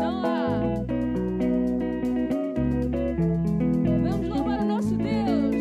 Não há. Vamos louvar o nosso Deus.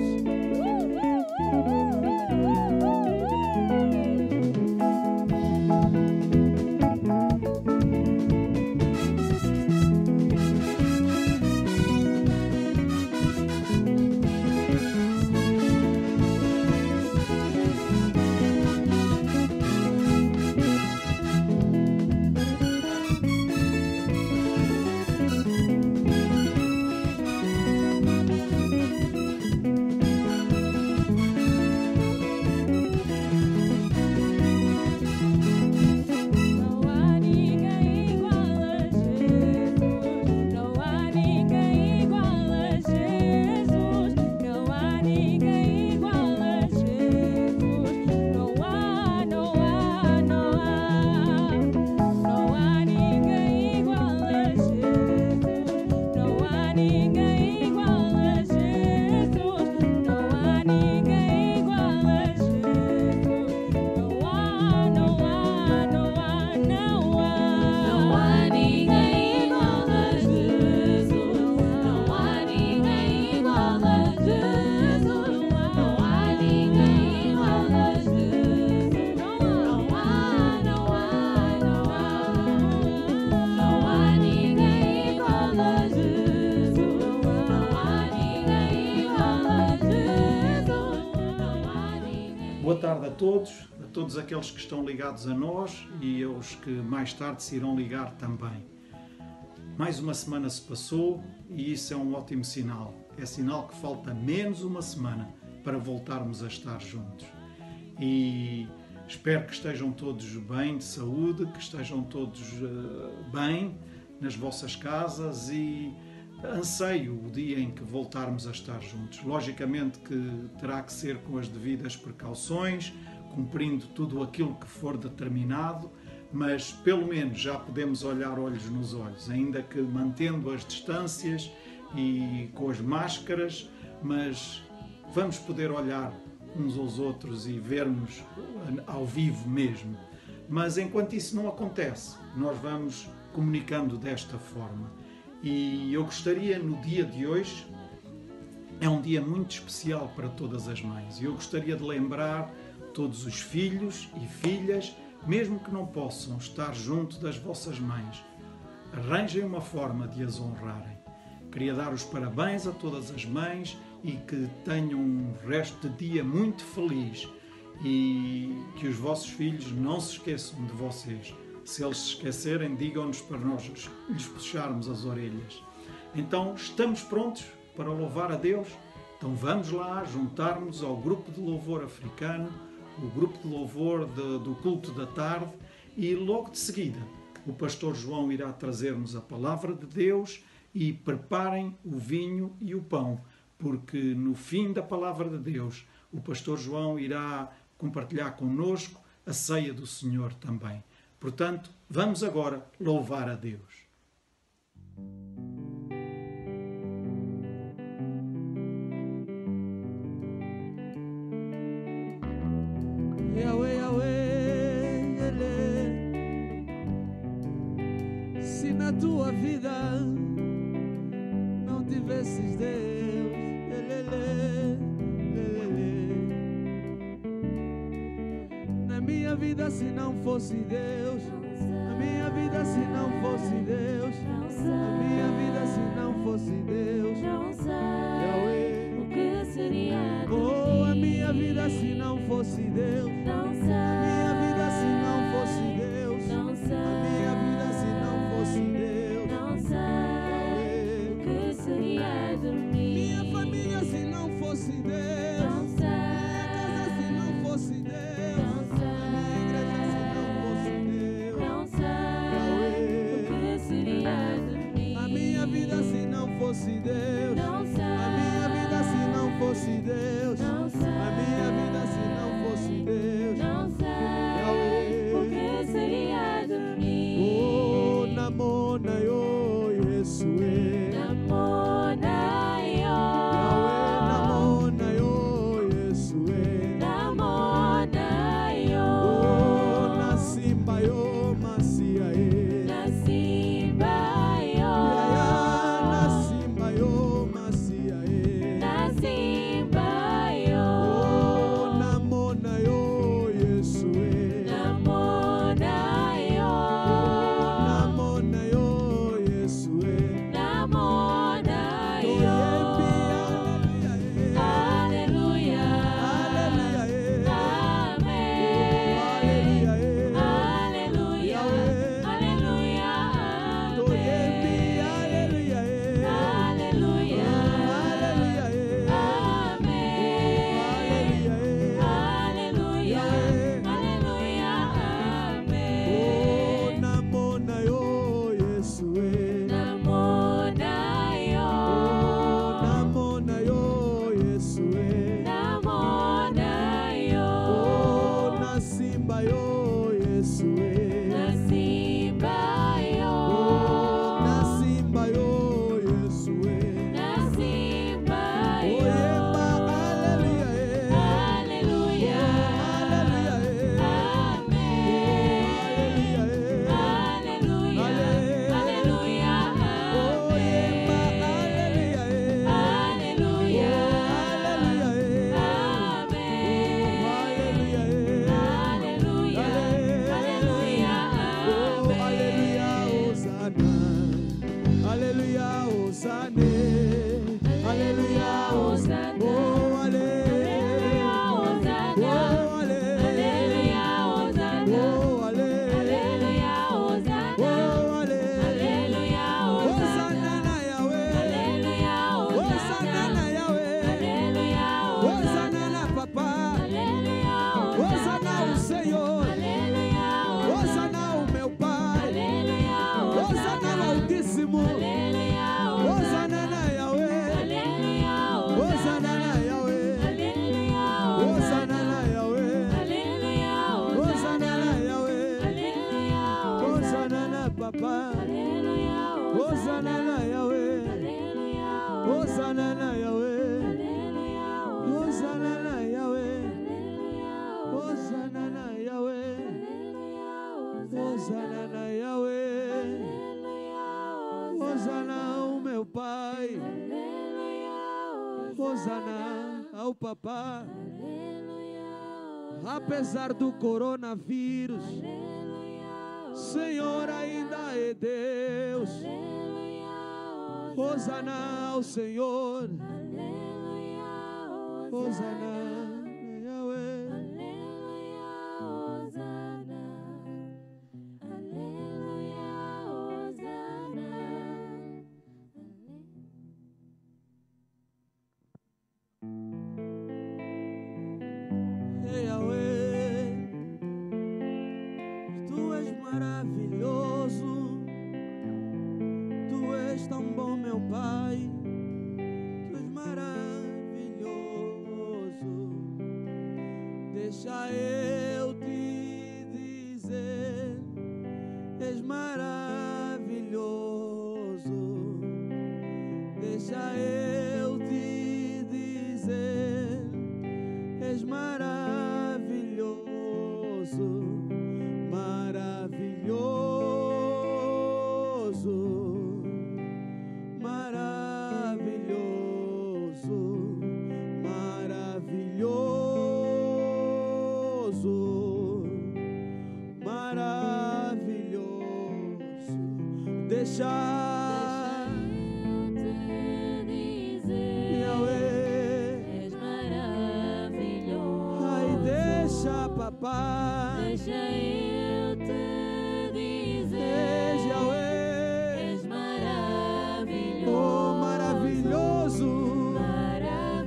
Boa tarde a todos aqueles que estão ligados a nós e aos que mais tarde se irão ligar também. Mais uma semana se passou e isso é um ótimo sinal. É sinal que falta menos uma semana para voltarmos a estar juntos. E espero que estejam todos bem de saúde, que estejam todos bem nas vossas casas e anseio o dia em que voltarmos a estar juntos. Logicamente que terá que ser com as devidas precauções, cumprindo tudo aquilo que for determinado, mas pelo menos já podemos olhar olhos nos olhos, ainda que mantendo as distâncias e com as máscaras, mas vamos poder olhar uns aos outros e vermos ao vivo mesmo. Mas enquanto isso não acontece, nós vamos comunicando desta forma. E eu gostaria, no dia de hoje, é um dia muito especial para todas as mães. E eu gostaria de lembrar todos os filhos e filhas, mesmo que não possam estar junto das vossas mães, arranjem uma forma de as honrarem. Queria dar os parabéns a todas as mães e que tenham um resto de dia muito feliz e que os vossos filhos não se esqueçam de vocês. Se eles se esquecerem, digam-nos para nós lhes puxarmos as orelhas. Então, estamos prontos para louvar a Deus? Então vamos lá juntar-nos ao grupo de louvor africano, o grupo de louvor do culto da tarde, e logo de seguida o pastor João irá trazer-nos a palavra de Deus e preparem o vinho e o pão, porque no fim da palavra de Deus o pastor João irá compartilhar connosco a ceia do Senhor também. Portanto, vamos agora louvar a Deus. Yahweh, Yahweh, ele. Se na tua vida não tivesses Deus, na minha vida se não fosse Deus, na minha vida se não fosse Deus, na minha vida se não fosse Deus, Yahweh, O que seria de oh, a mim? minha vida se não fosse Deus, Não a minha sei. vida se não fosse Deus, Não sei. a minha vida se não fosse Deus, Não sei. O que seria de mim? minha família se não fosse Deus, Não sei. minha casa se não fosse Deus, Não sei. a minha igreja se não fosse Deus, Não sei. O que seria de mim? a minha vida se não fosse Deus, Não sei. a minha vida se não fosse Deus, Não sei. a minha vida se não fosse Deus, Não sei. O que seria de mim? oh, namona yo Yesue, Namona yo. Yahweh namona yo Yesue, Namona yo. oh, na simba yo Masia e, Na simba Senhor. Hosana o meu Pai. Hosana o Altíssimo. Hosana na Yahweh. Hosana na Yahweh. Hosana na Yahweh. Hosana na Yahweh. Hosana na Papa. Hosana na Yahweh. Hosana na Yahweh. Hosana na Yahweh. Hosana na Yahweh. Hosana na Yahweh. Hosana ao meu Pai. Hosana ao Papá. Apesar do coronavírus, Senhor ainda é Deus. Hosana ao Senhor. Hosana na Yahweh. Yahweh, Tu és maravilhoso, Tu és tão bom, meu Pai, Tu és maravilhoso. Deixa eu te dizer, és maravilhoso. Deixa eu te dizer, és maravilhoso, maravilhoso, maravilhoso, maravilhoso, maravilhoso. Deixa Papai, deixa eu te dizer, és Yahweh, és maravilhoso, oh maravilhoso, maravilhoso,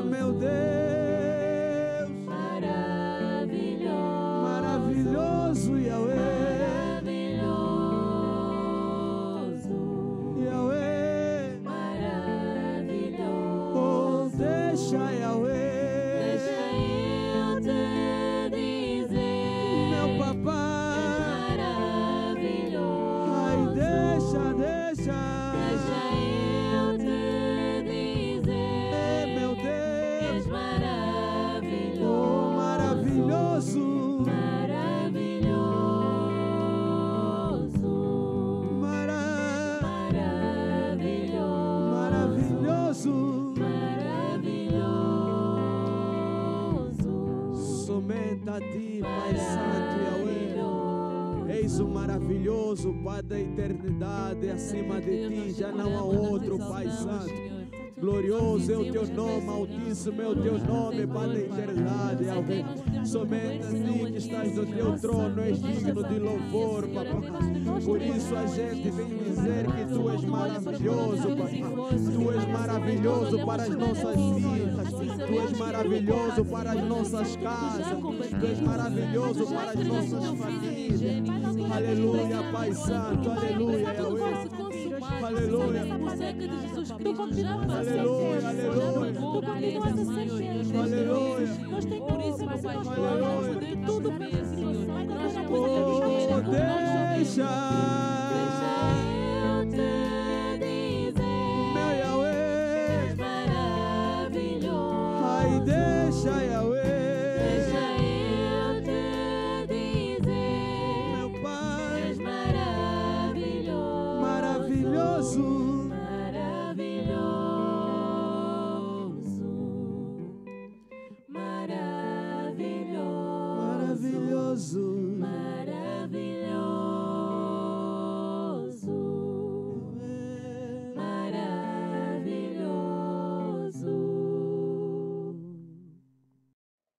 meu Deus, maravilhoso, maravilhoso Yahweh, maravilhoso, Yahweh, maravilhoso, oh deixa Yahweh. Somente a ti, Pai Santo, Yahweh. Eis o maravilhoso Pai da eternidade, acima de ti já não há outro, Pai Santo. Glorioso é o teu nome, altíssimo é o teu nome, Pai da eternidade, Yahweh. Somente a ti que estás no teu trono és digno de louvor, Papai. Por isso a gente vem dizer que tu és maravilhoso, Pai. Tu és maravilhoso para as nossas vidas. Tu és maravilhoso para as nossas casas. Tu és maravilhoso para as nossas famílias. Aleluia, Pai Santo. Aleluia, Yahweh. Aleluia. Aleluia, aleluia. Aleluia. Aleluia. Oh, deixa eu te dizer, meu Yahweh, maravilhoso, ai deixa Yahweh, deixa eu te dizer, meu Pai, és maravilhoso, maravilhoso, maravilhoso, maravilhoso, maravilhoso, maravilhoso.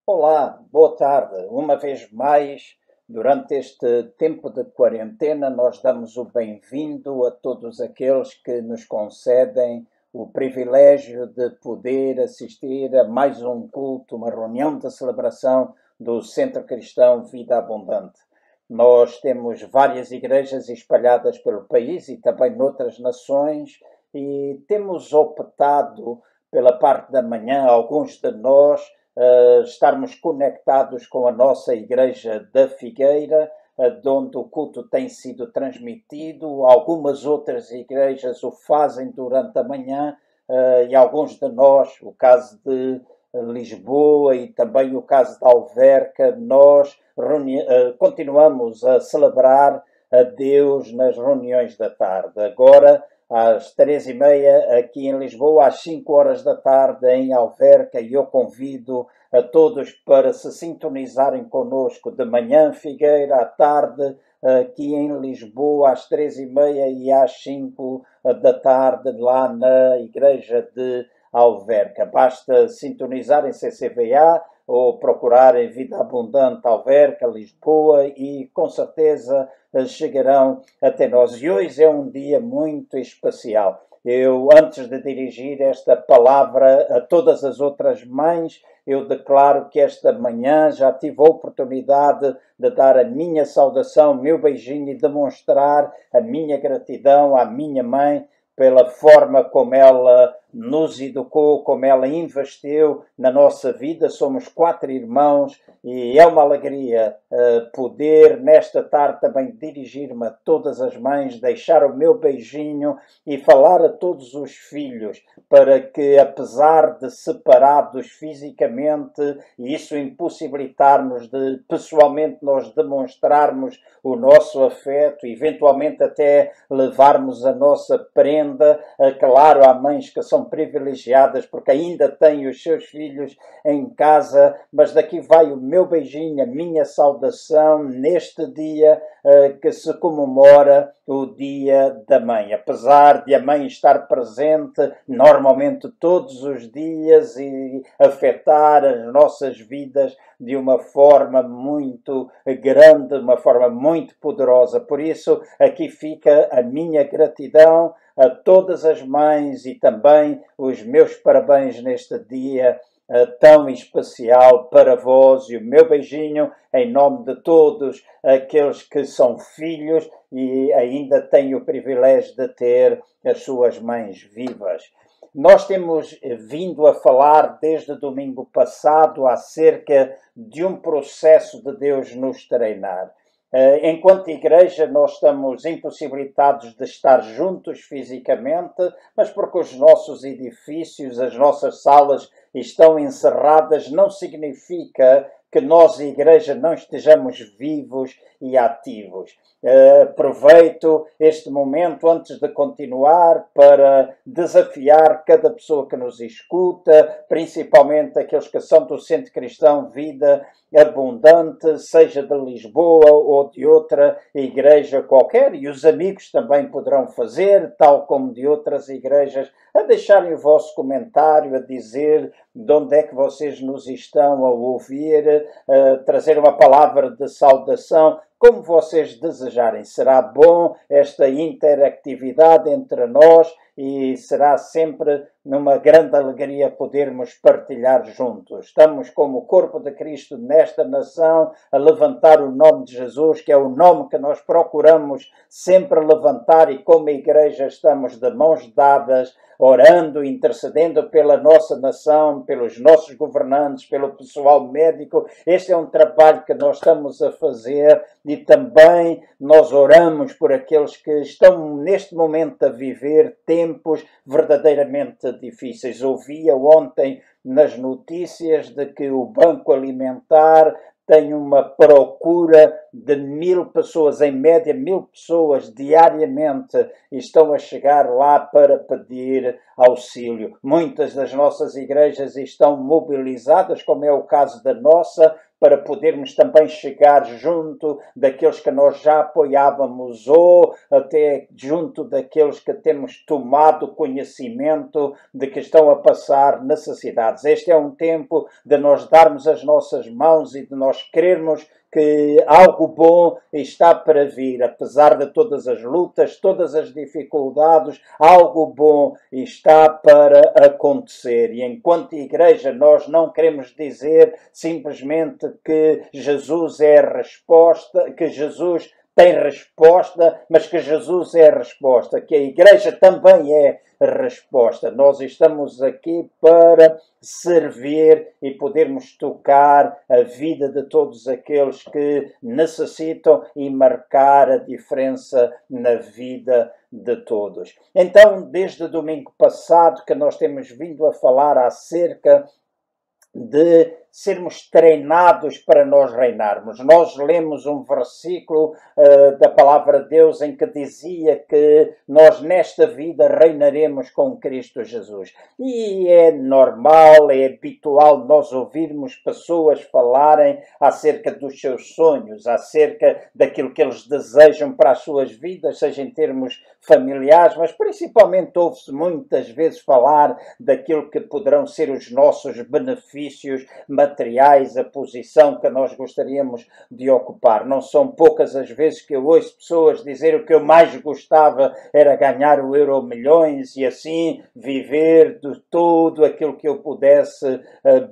Olá, boa tarde. Uma vez mais, durante este tempo de quarentena, nós damos o bem-vindo a todos aqueles que nos concedem o privilégio de poder assistir a mais um culto, uma reunião de celebração do Centro Cristão Vida Abundante. Nós temos várias igrejas espalhadas pelo país e também noutras nações e temos optado pela parte da manhã, alguns de nós, estarmos conectados com a nossa igreja da Figueira, de onde o culto tem sido transmitido. Algumas outras igrejas o fazem durante a manhã e alguns de nós, o caso de Lisboa e também o caso de Alverca, nós continuamos a celebrar a Deus nas reuniões da tarde. Agora, às 3h30 aqui em Lisboa, às 5 da tarde em Alverca, e eu convido a todos para se sintonizarem connosco de manhã Figueira, à tarde aqui em Lisboa, às 3h30 e às 5 da tarde lá na igreja de Alverca. Basta sintonizar em CCVA ou procurar em Vida Abundante Alverca, Lisboa, e com certeza chegarão até nós. E hoje é um dia muito especial. Eu, antes de dirigir esta palavra a todas as outras mães, eu declaro que esta manhã já tive a oportunidade de dar a minha saudação, o meu beijinho e demonstrar a minha gratidão à minha mãe pela forma como ela nos educou, como ela investiu na nossa vida. Somos 4 irmãos e é uma alegria poder nesta tarde também dirigir-me a todas as mães, deixar o meu beijinho e falar a todos os filhos para que, apesar de separados fisicamente, e isso impossibilitar-nos de pessoalmente nós demonstrarmos o nosso afeto, eventualmente até levarmos a nossa prenda. Claro, há mães que são privilegiadas porque ainda têm os seus filhos em casa, mas daqui vai o meu beijinho, a minha saudação neste dia que se comemora o Dia da Mãe. Apesar de a mãe estar presente normalmente todos os dias e afetar as nossas vidas de uma forma muito grande, uma forma muito poderosa. Por isso, aqui fica a minha gratidão a todas as mães e também os meus parabéns neste dia tão especial para vós, e o meu beijinho em nome de todos aqueles que são filhos e ainda têm o privilégio de ter as suas mães vivas. Nós temos vindo a falar desde domingo passado acerca de um processo de Deus nos treinar. Enquanto igreja, nós estamos impossibilitados de estar juntos fisicamente, mas porque os nossos edifícios, as nossas salas estão encerradas, não significa que nós, igreja, não estejamos vivos e ativos. Aproveito este momento, antes de continuar, para desafiar cada pessoa que nos escuta, principalmente aqueles que são do Centro Cristão Vida Abundante, seja de Lisboa ou de outra igreja qualquer, e os amigos também poderão fazer, tal como de outras igrejas, a deixarem o vosso comentário, a dizer de onde é que vocês nos estão a ouvir, a trazer uma palavra de saudação, como vocês desejarem. Será bom esta interatividade entre nós e será sempre numa grande alegria podermos partilhar juntos. Estamos como o corpo de Cristo nesta nação a levantar o nome de Jesus, que é o nome que nós procuramos sempre levantar, e como igreja estamos de mãos dadas, orando, intercedendo pela nossa nação, pelos nossos governantes, pelo pessoal médico. Este é um trabalho que nós estamos a fazer, e também nós oramos por aqueles que estão neste momento a viver tempos verdadeiramente difíceis. Ouvia ontem nas notícias de que o Banco Alimentar tem uma procura de 1000 pessoas, em média 1000 pessoas diariamente estão a chegar lá para pedir auxílio. Muitas das nossas igrejas estão mobilizadas, como é o caso da nossa, para podermos também chegar junto daqueles que nós já apoiávamos, ou até junto daqueles que temos tomado conhecimento de que estão a passar necessidades. Este é um tempo de nós darmos as nossas mãos e de nós crermos que algo bom está para vir, apesar de todas as lutas, todas as dificuldades, algo bom está para acontecer. E enquanto igreja, nós não queremos dizer simplesmente que Jesus é a resposta, que Jesus tem resposta, mas que Jesus é a resposta, que a igreja também é a resposta. Nós estamos aqui para servir e podermos tocar a vida de todos aqueles que necessitam e marcar a diferença na vida de todos. Então, desde domingo passado que nós temos vindo a falar acerca de sermos treinados para nós reinarmos. Nós lemos um versículo da palavra de Deus em que dizia que nós nesta vida reinaremos com Cristo Jesus. E é normal, é habitual nós ouvirmos pessoas falarem acerca dos seus sonhos, acerca daquilo que eles desejam para as suas vidas, seja em termos familiares, mas principalmente ouve-se muitas vezes falar daquilo que poderão ser os nossos benefícios materiais, a posição que nós gostaríamos de ocupar. Não são poucas as vezes que eu ouço pessoas dizer o que eu mais gostava era ganhar o Euromilhões e assim viver de tudo aquilo que eu pudesse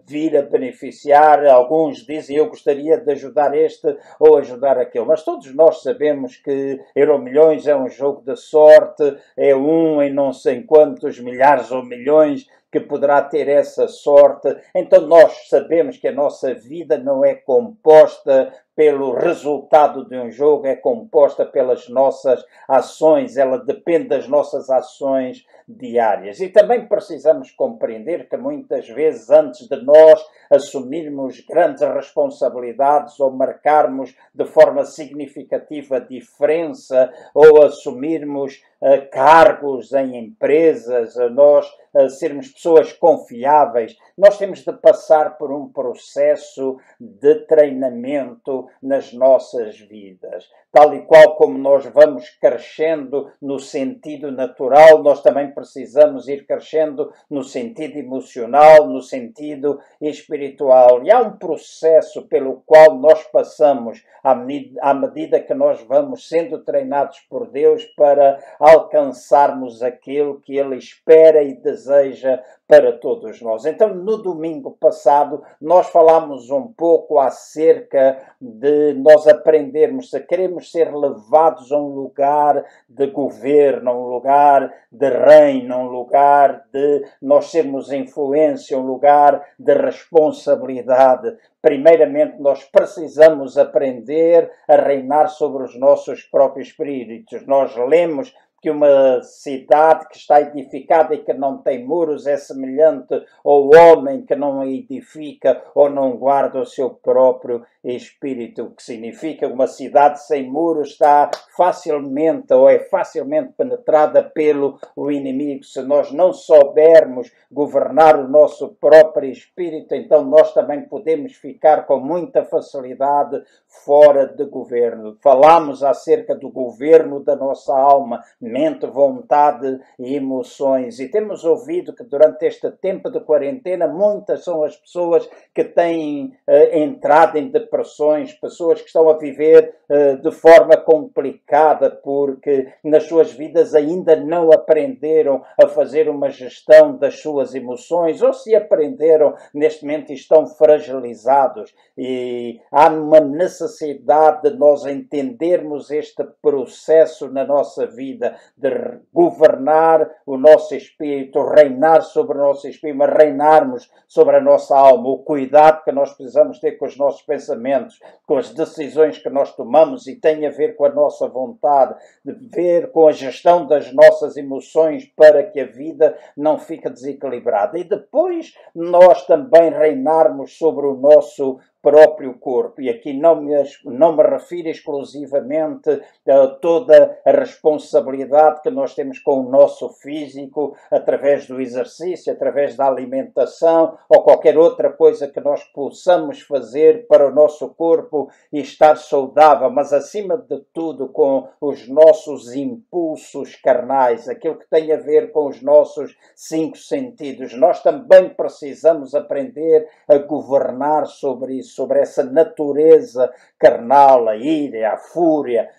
vir a beneficiar. Alguns dizem eu gostaria de ajudar este ou ajudar aquele. Mas todos nós sabemos que Euromilhões é um jogo de sorte, é um em não sei quantos milhares ou milhões que poderá ter essa sorte. Então nós sabemos que a nossa vida não é composta pelo resultado de um jogo, é composta pelas nossas ações, ela depende das nossas ações diárias. E também precisamos compreender que muitas vezes antes de nós assumirmos grandes responsabilidades ou marcarmos de forma significativa a diferença ou assumirmos cargos em empresas, nós sermos pessoas confiáveis, nós temos de passar por um processo de treinamento nas nossas vidas. Tal e qual como nós vamos crescendo no sentido natural, nós também precisamos ir crescendo no sentido emocional, no sentido espiritual. E há um processo pelo qual nós passamos à medida que nós vamos sendo treinados por Deus para alcançarmos aquilo que Ele espera e deseja para todos nós. Então, no domingo passado, nós falámos um pouco acerca de nós aprendermos, se queremos ser levados a um lugar de governo, a um lugar de reino, a um lugar de nós sermos influência, um lugar de responsabilidade. Primeiramente, nós precisamos aprender a reinar sobre os nossos próprios espíritos. Nós lemos que uma cidade que está edificada e que não tem muros é semelhante ao homem que não a edifica ou não guarda o seu próprio espírito, o que significa que uma cidade sem muros está facilmente ou é facilmente penetrada pelo inimigo. Se nós não soubermos governar o nosso próprio espírito, então nós também podemos ficar com muita facilidade fora de governo. Falámos acerca do governo da nossa alma, mente, vontade e emoções. E temos ouvido que durante este tempo de quarentena muitas são as pessoas que têm entrado em depressões, pessoas que estão a viver de forma complicada porque nas suas vidas ainda não aprenderam a fazer uma gestão das suas emoções, ou se aprenderam, neste momento estão fragilizados. E há uma necessidade de nós entendermos este processo na nossa vida, de governar o nosso espírito, reinar sobre o nosso espírito, mas reinarmos sobre a nossa alma, o cuidado que nós precisamos ter com os nossos pensamentos, com as decisões que nós tomamos e tem a ver com a nossa vontade, de ver com a gestão das nossas emoções para que a vida não fique desequilibrada. E depois nós também reinarmos sobre o nosso próprio corpo. E aqui não me refiro exclusivamente a toda a responsabilidade que nós temos com o nosso físico, através do exercício, através da alimentação ou qualquer outra coisa que nós possamos fazer para o nosso corpo e estar saudável, mas acima de tudo com os nossos impulsos carnais, aquilo que tem a ver com os nossos 5 sentidos. Nós também precisamos aprender a governar sobre isso. sobre essa natureza carnal, a ira, a fúria,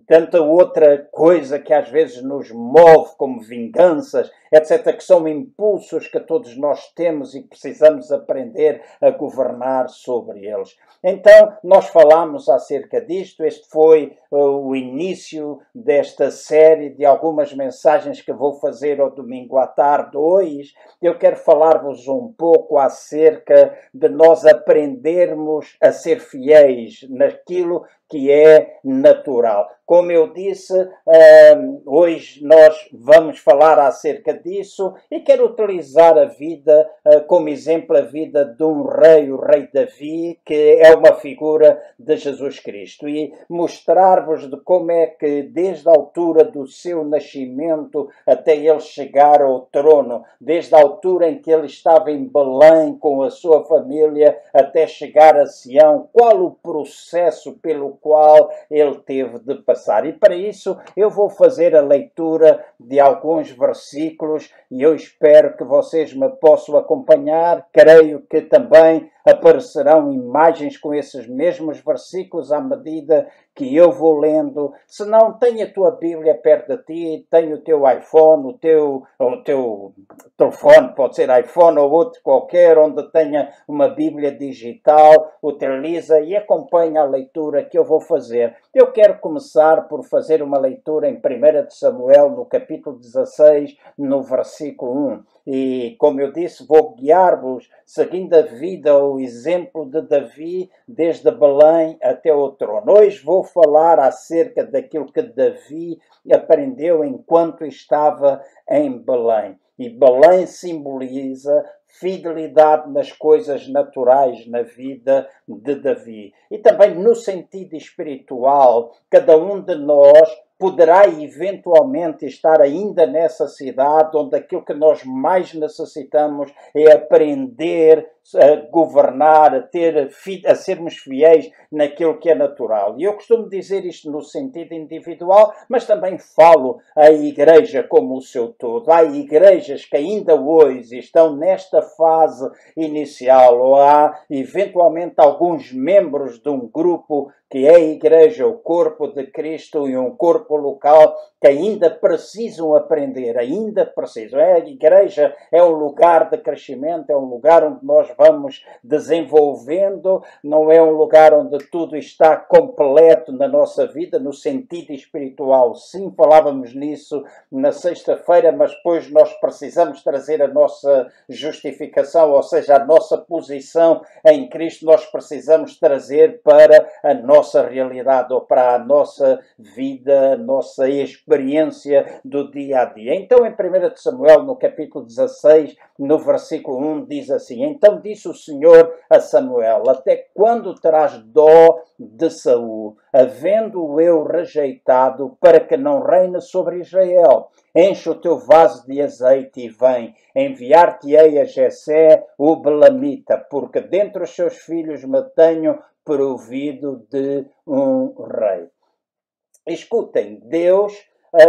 tanta outra coisa que às vezes nos move, como vinganças, etc., que são impulsos que todos nós temos e precisamos aprender a governar sobre eles. Então, nós falámos acerca disto. Este foi o início desta série de algumas mensagens que vou fazer ao domingo à tarde. Hoje eu quero falar-vos um pouco acerca de nós aprendermos a ser fiéis naquilo que é natural. Como eu disse, hoje nós vamos falar acerca disso e quero utilizar a vida como exemplo, a vida de um rei, o rei Davi, que é uma figura de Jesus Cristo, e mostrar-vos de como é que desde a altura do seu nascimento até ele chegar ao trono, desde a altura em que ele estava em Belém com a sua família até chegar a Sião, qual o processo pelo qual ele teve de passar. E para isso eu vou fazer a leitura de alguns versículos e eu espero que vocês me possam acompanhar. Creio que também aparecerão imagens com esses mesmos versículos à medida que eu vou lendo. Se não, tem a tua Bíblia perto de ti, tem o teu iPhone, o teu telefone, pode ser iPhone ou outro qualquer, onde tenha uma Bíblia digital, utiliza e acompanha a leitura que eu vou fazer. Eu quero começar por fazer uma leitura em 1 de Samuel, no capítulo 16, no versículo 1. E, como eu disse, vou guiar-vos seguindo a vida, o exemplo de Davi, desde Belém até o trono. Hoje vou falar acerca daquilo que Davi aprendeu enquanto estava em Belém. E Belém simboliza fidelidade nas coisas naturais na vida de Davi. E também no sentido espiritual, cada um de nós poderá eventualmente estar ainda nessa cidade onde aquilo que nós mais necessitamos é aprender a governar, a sermos fiéis naquilo que é natural. E eu costumo dizer isto no sentido individual, mas também falo à igreja como o seu todo. Há igrejas que ainda hoje estão nesta fase inicial, ou há eventualmente alguns membros de um grupo que é a igreja, o corpo de Cristo e um corpo local que ainda precisam aprender, ainda precisam. A igreja é um lugar de crescimento, é um lugar onde nós vamos desenvolvendo, não é um lugar onde tudo está completo na nossa vida, no sentido espiritual. Sim, falávamos nisso na sexta-feira, mas depois nós precisamos trazer a nossa justificação, ou seja, a nossa posição em Cristo, nós precisamos trazer para a nossa realidade ou para a nossa vida, a nossa experiência do dia a dia. Então, em 1 de Samuel, no capítulo 16, no versículo 1, diz assim: Então disse o Senhor a Samuel: Até quando terás dó de Saul, havendo eu rejeitado, para que não reine sobre Israel? Enche o teu vaso de azeite e vem, enviar-te-ei a Jessé, o Belamita, porque dentre os seus filhos me tenho provido de um rei. Escutem, Deus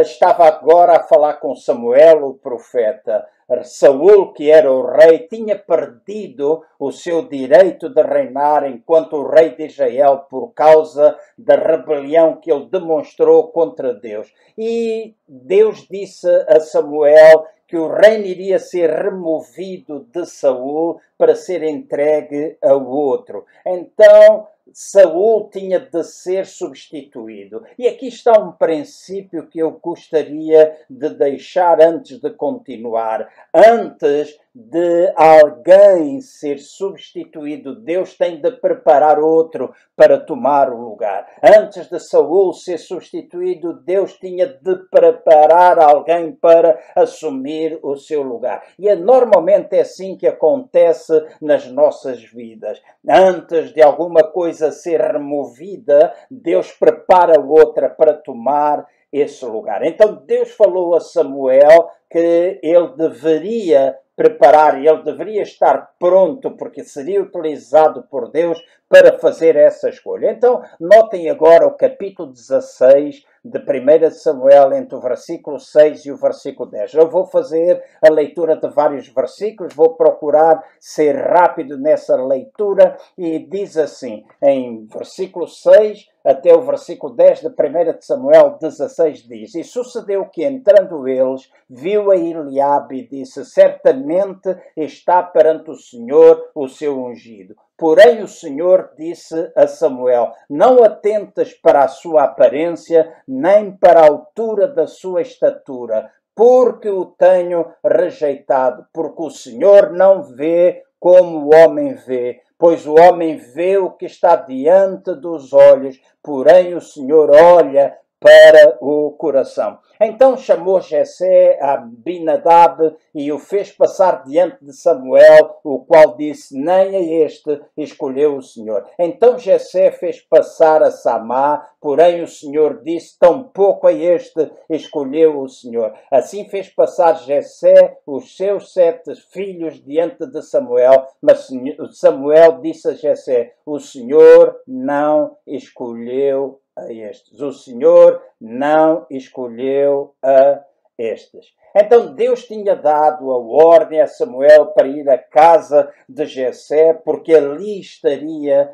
estava agora a falar com Samuel, o profeta. Saul, que era o rei, tinha perdido o seu direito de reinar enquanto o rei de Israel por causa da rebelião que ele demonstrou contra Deus. E Deus disse a Samuel que o reino iria ser removido de Saul para ser entregue a outro. Então, Saul tinha de ser substituído. E aqui está um princípio que eu gostaria de deixar antes de continuar. Antes de alguém ser substituído, Deus tem de preparar outro para tomar o lugar. Antes de Saul ser substituído, Deus tinha de preparar alguém para assumir o seu lugar. E normalmente é assim que acontece nas nossas vidas. Antes de alguma coisa ser removida, Deus prepara outra para tomar esse lugar. Então Deus falou a Samuel que ele deveria preparar, ele deveria estar pronto, porque seria utilizado por Deus para fazer essa escolha. Então, notem agora o capítulo 16, de 1 Samuel entre o versículo 6 e o versículo 10. Eu vou fazer a leitura de vários versículos, vou procurar ser rápido nessa leitura e diz assim, em versículo 6 até o versículo 10 de 1 Samuel 16 diz: E sucedeu que, entrando eles, viu a Eliabe e disse: Certamente está perante o Senhor o seu ungido. Porém o Senhor disse a Samuel: Não atentes para a sua aparência, nem para a altura da sua estatura, porque o tenho rejeitado, porque o Senhor não vê como o homem vê, pois o homem vê o que está diante dos olhos, porém o Senhor olha para o coração. Então chamou Jessé a Abinadab e o fez passar diante de Samuel, o qual disse: Nem a este escolheu o Senhor. Então Jessé fez passar a Samá, porém o Senhor disse: Tampouco a este escolheu o Senhor. Assim fez passar Jessé os seus 7 filhos diante de Samuel, mas Samuel disse a Jessé: O Senhor não escolheu a estes. O Senhor não escolheu a estes. Então Deus tinha dado a ordem a Samuel para ir à casa de Jessé, porque ali estaria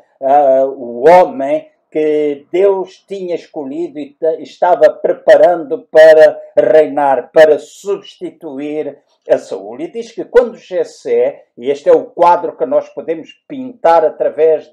o homem que Deus tinha escolhido e estava preparando para reinar, para substituir a Saul. E diz que quando Jessé, e este é o quadro que nós podemos pintar através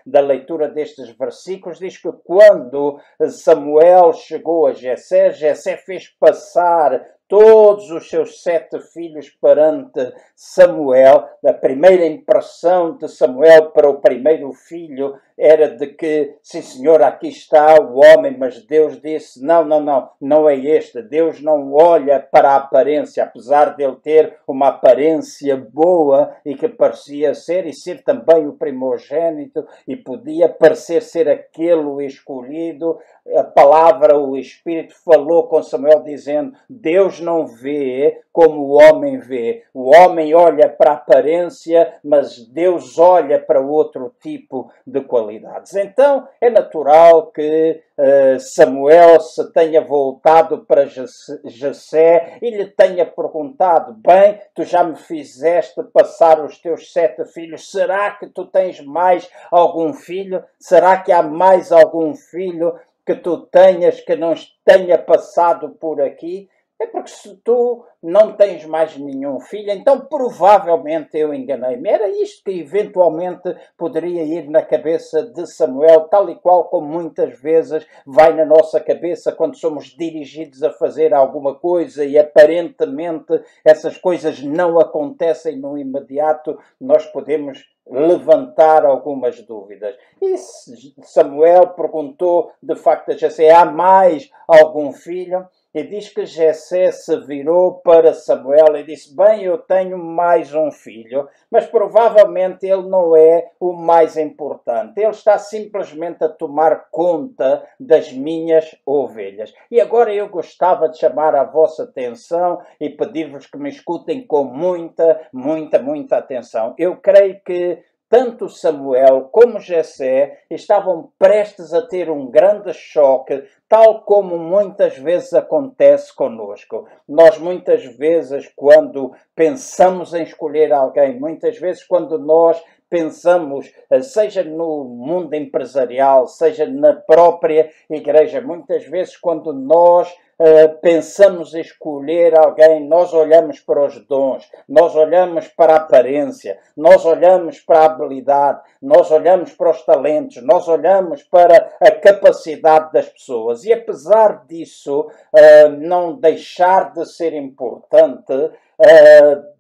da leitura destes versículos, diz que quando Samuel chegou a Jessé, Jessé fez passar todos os seus 7 filhos perante Samuel. A primeira impressão de Samuel para o primeiro filho era de que, sim senhor, aqui está o homem, mas Deus disse, não é este. Deus não olha para a aparência, apesar de ele ter uma aparência boa e que parecia ser, e ser também o primogênito, e podia parecer ser aquele o escolhido. A palavra, o Espírito falou com Samuel dizendo: Deus não vê como o homem vê. O homem olha para a aparência, mas Deus olha para outro tipo de qualidades. Então é natural que Samuel se tenha voltado para Jessé e lhe tenha perguntado: bem, tu já me fizeste passar os teus 7 filhos, será que tu tens mais algum filho? Será que há mais algum filho que tu tenhas que não tenha passado por aqui? É porque se tu não tens mais nenhum filho, então provavelmente eu enganei-me. Era isto que eventualmente poderia ir na cabeça de Samuel, tal e qual como muitas vezes vai na nossa cabeça quando somos dirigidos a fazer alguma coisa e aparentemente essas coisas não acontecem no imediato. Nós podemos levantar algumas dúvidas. E Samuel perguntou de facto a Jessé: há mais algum filho? E diz que Jessé se virou para Samuel e disse: bem, eu tenho mais um filho, mas provavelmente ele não é o mais importante. Ele está simplesmente a tomar conta das minhas ovelhas. E agora eu gostava de chamar a vossa atenção e pedir-vos que me escutem com muita atenção. Eu creio que tanto Samuel como Jessé estavam prestes a ter um grande choque, tal como muitas vezes acontece conosco. Nós muitas vezes, quando pensamos em escolher alguém, muitas vezes quando nós pensamos, seja no mundo empresarial, seja na própria igreja, muitas vezes quando nós pensamos em escolher alguém, nós olhamos para os dons, nós olhamos para a aparência, nós olhamos para a habilidade, nós olhamos para os talentos, nós olhamos para a capacidade das pessoas. E apesar disso não deixar de ser importante,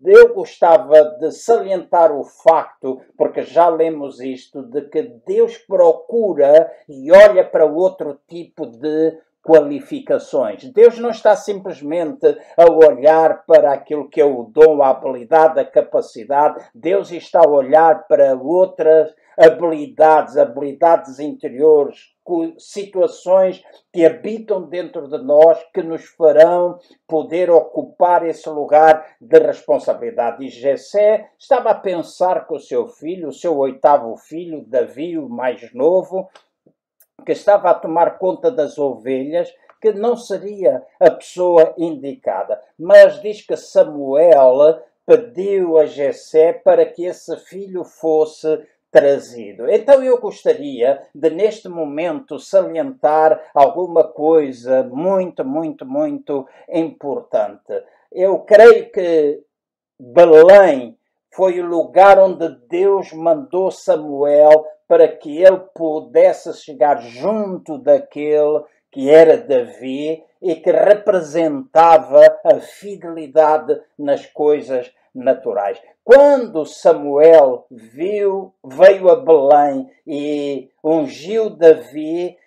eu gostava de salientar o facto, porque já lemos isto, de que Deus procura e olha para outro tipo de qualificações. Deus não está simplesmente a olhar para aquilo que é o dom, a habilidade, a capacidade. Deus está a olhar para outras habilidades interiores, situações que habitam dentro de nós, que nos farão poder ocupar esse lugar de responsabilidade. E Jessé estava a pensar com o seu filho, o seu 8º filho, Davi, o mais novo, que estava a tomar conta das ovelhas, que não seria a pessoa indicada. Mas diz que Samuel pediu a Jessé para que esse filho fosse trazido. Então eu gostaria de, neste momento, salientar alguma coisa muito, muito, muito importante. Eu creio que Belém foi o lugar onde Deus mandou Samuel para que ele pudesse chegar junto daquele que era Davi e que representava a fidelidade nas coisas naturais. Quando Samuel veio a Belém e ungiu Davi,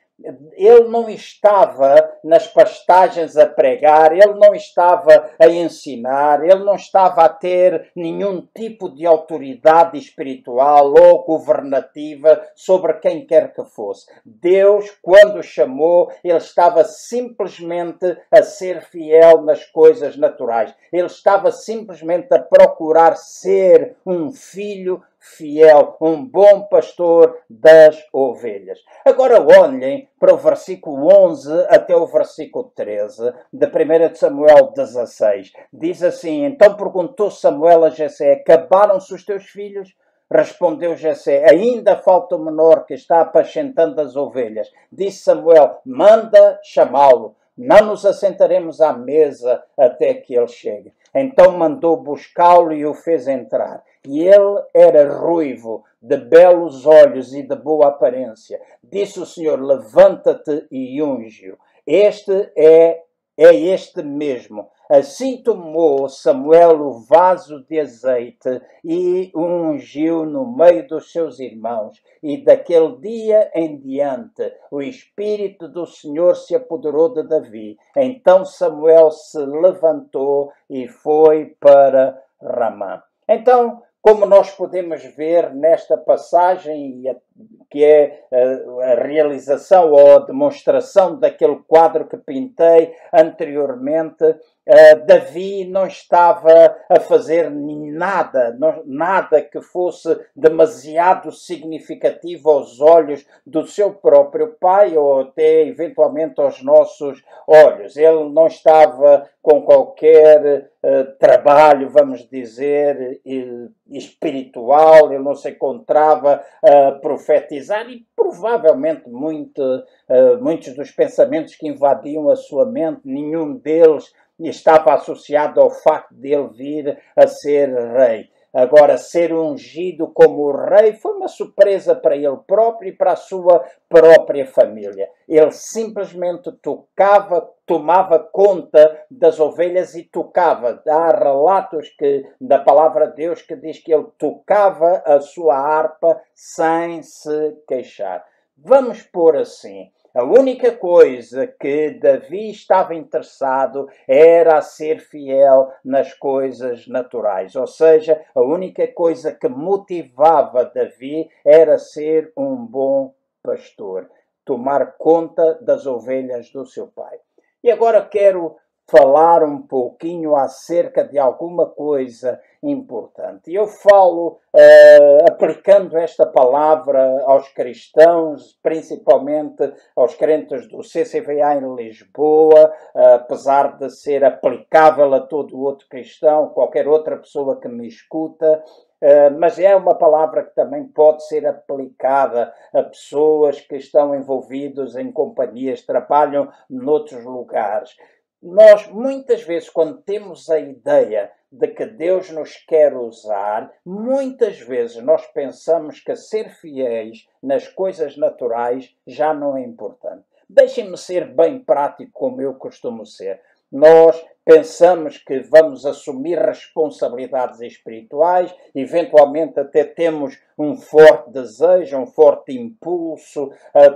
ele não estava nas pastagens a pregar, ele não estava a ensinar, ele não estava a ter nenhum tipo de autoridade espiritual ou governativa sobre quem quer que fosse. Deus, quando o chamou, ele estava simplesmente a ser fiel nas coisas naturais. Ele estava simplesmente a procurar ser um filho fiel, um bom pastor das ovelhas. Agora olhem para o versículo 11 até o versículo 13 de 1 Samuel 16. Diz assim: então perguntou Samuel a Jessé: acabaram-se os teus filhos? Respondeu Jessé: ainda falta o menor que está apacentando as ovelhas. Disse Samuel: manda chamá-lo. Não nos assentaremos à mesa até que ele chegue. Então mandou buscá-lo e o fez entrar. E ele era ruivo, de belos olhos e de boa aparência. Disse o Senhor: levanta-te e unge-o. Este é este mesmo. Assim tomou Samuel o vaso de azeite e o ungiu no meio dos seus irmãos. E daquele dia em diante o Espírito do Senhor se apoderou de Davi. Então Samuel se levantou e foi para Ramá. Então, como nós podemos ver nesta passagem, que é a realização ou a demonstração daquele quadro que pintei anteriormente, Davi não estava a fazer nada que fosse demasiado significativo aos olhos do seu próprio pai ou até eventualmente aos nossos olhos. Ele não estava com qualquer trabalho, vamos dizer, espiritual, ele não se encontrava a profetizar e provavelmente muitos dos pensamentos que invadiam a sua mente, nenhum deles estava associado ao facto de ele vir a ser rei. Agora, ser ungido como rei foi uma surpresa para ele próprio e para a sua própria família. Ele simplesmente tomava conta das ovelhas e tocava. Há relatos da palavra de Deus que diz que ele tocava a sua harpa sem se queixar. Vamos pôr assim: a única coisa que Davi estava interessado era a ser fiel nas coisas naturais. Ou seja, a única coisa que motivava Davi era ser um bom pastor, tomar conta das ovelhas do seu pai. E agora quero falar um pouquinho acerca de alguma coisa importante. Eu falo aplicando esta palavra aos cristãos, principalmente aos crentes do CCVA em Lisboa, apesar de ser aplicável a todo outro cristão, qualquer outra pessoa que me escuta, mas é uma palavra que também pode ser aplicada a pessoas que estão envolvidas em companhias, trabalham noutros lugares. Nós, muitas vezes, quando temos a ideia de que Deus nos quer usar, muitas vezes nós pensamos que ser fiéis nas coisas naturais já não é importante. Deixem-me ser bem prático como eu costumo ser. Nós pensamos que vamos assumir responsabilidades espirituais, eventualmente até temos um forte desejo, um forte impulso,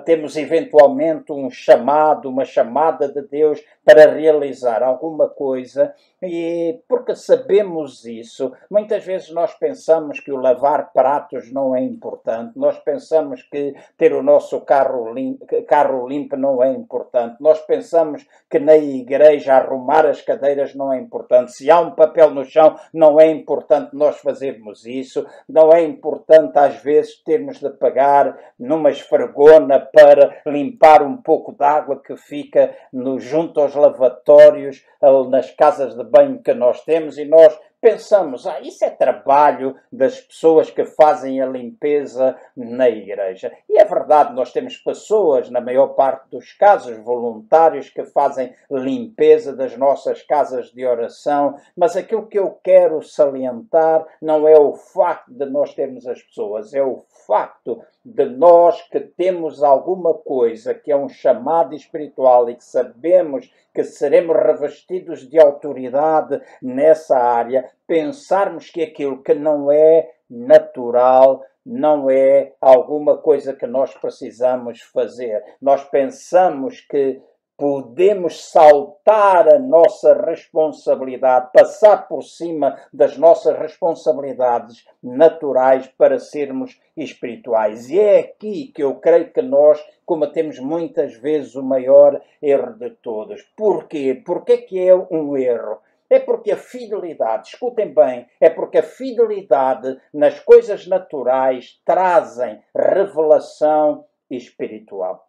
temos eventualmente um chamado, uma chamada de Deus para realizar alguma coisa, e porque sabemos isso, muitas vezes nós pensamos que o lavar pratos não é importante, nós pensamos que ter o nosso carro limpo não é importante, nós pensamos que na igreja arrumar as cadeiras cadeiras, não é importante. Se há um papel no chão, não é importante nós fazermos isso. Não é importante, às vezes, termos de pagar numa esfregona para limpar um pouco de água que fica junto aos lavatórios, nas casas de banho que nós temos, e nós pensamos, isso é trabalho das pessoas que fazem a limpeza na igreja. E é verdade, nós temos pessoas, na maior parte dos casos, voluntários, que fazem limpeza das nossas casas de oração, mas aquilo que eu quero salientar não é o facto de nós termos as pessoas, é o facto de nós que temos alguma coisa que é um chamado espiritual e que sabemos que seremos revestidos de autoridade nessa área, pensarmos que aquilo que não é natural não é alguma coisa que nós precisamos fazer. Nós pensamos que podemos saltar a nossa responsabilidade, passar por cima das nossas responsabilidades naturais para sermos espirituais. E é aqui que eu creio que nós cometemos muitas vezes o maior erro de todos. Porquê? Porquê que é um erro? É porque a fidelidade, escutem bem, é porque a fidelidade nas coisas naturais trazem revelação espiritual.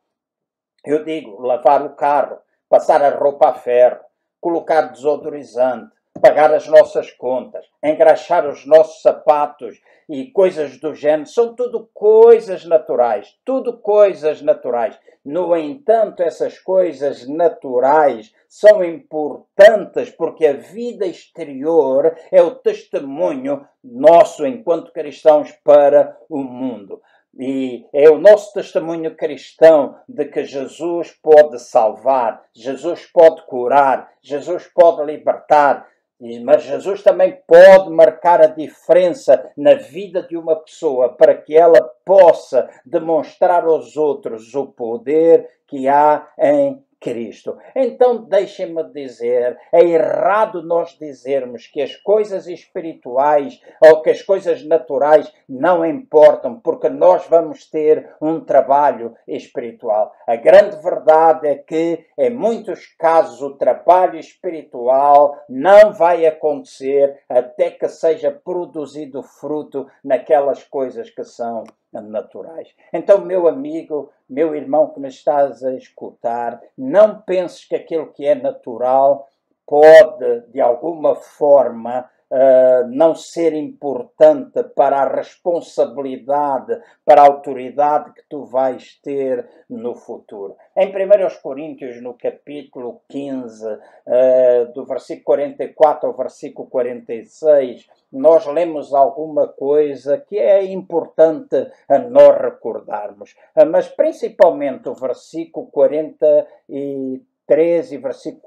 Eu digo, lavar o carro, passar a roupa a ferro, colocar desodorizante, pagar as nossas contas, engraxar os nossos sapatos e coisas do género, são tudo coisas naturais, tudo coisas naturais. No entanto, essas coisas naturais são importantes porque a vida exterior é o testemunho nosso enquanto cristãos para o mundo. E é o nosso testemunho cristão de que Jesus pode salvar, Jesus pode curar, Jesus pode libertar, mas Jesus também pode marcar a diferença na vida de uma pessoa para que ela possa demonstrar aos outros o poder que há em Cristo. Então deixem-me dizer, é errado nós dizermos que as coisas espirituais ou que as coisas naturais não importam, porque nós vamos ter um trabalho espiritual. A grande verdade é que, em muitos casos, o trabalho espiritual não vai acontecer até que seja produzido fruto naquelas coisas que são naturais. Então, meu amigo, meu irmão que me estás a escutar, não penses que aquilo que é natural pode, de alguma forma, não ser importante para a responsabilidade, para a autoridade que tu vais ter no futuro. Em 1 Coríntios, no capítulo 15, do versículo 44 ao versículo 46, nós lemos alguma coisa que é importante a nós recordarmos. Mas principalmente o versículo 43 e versículo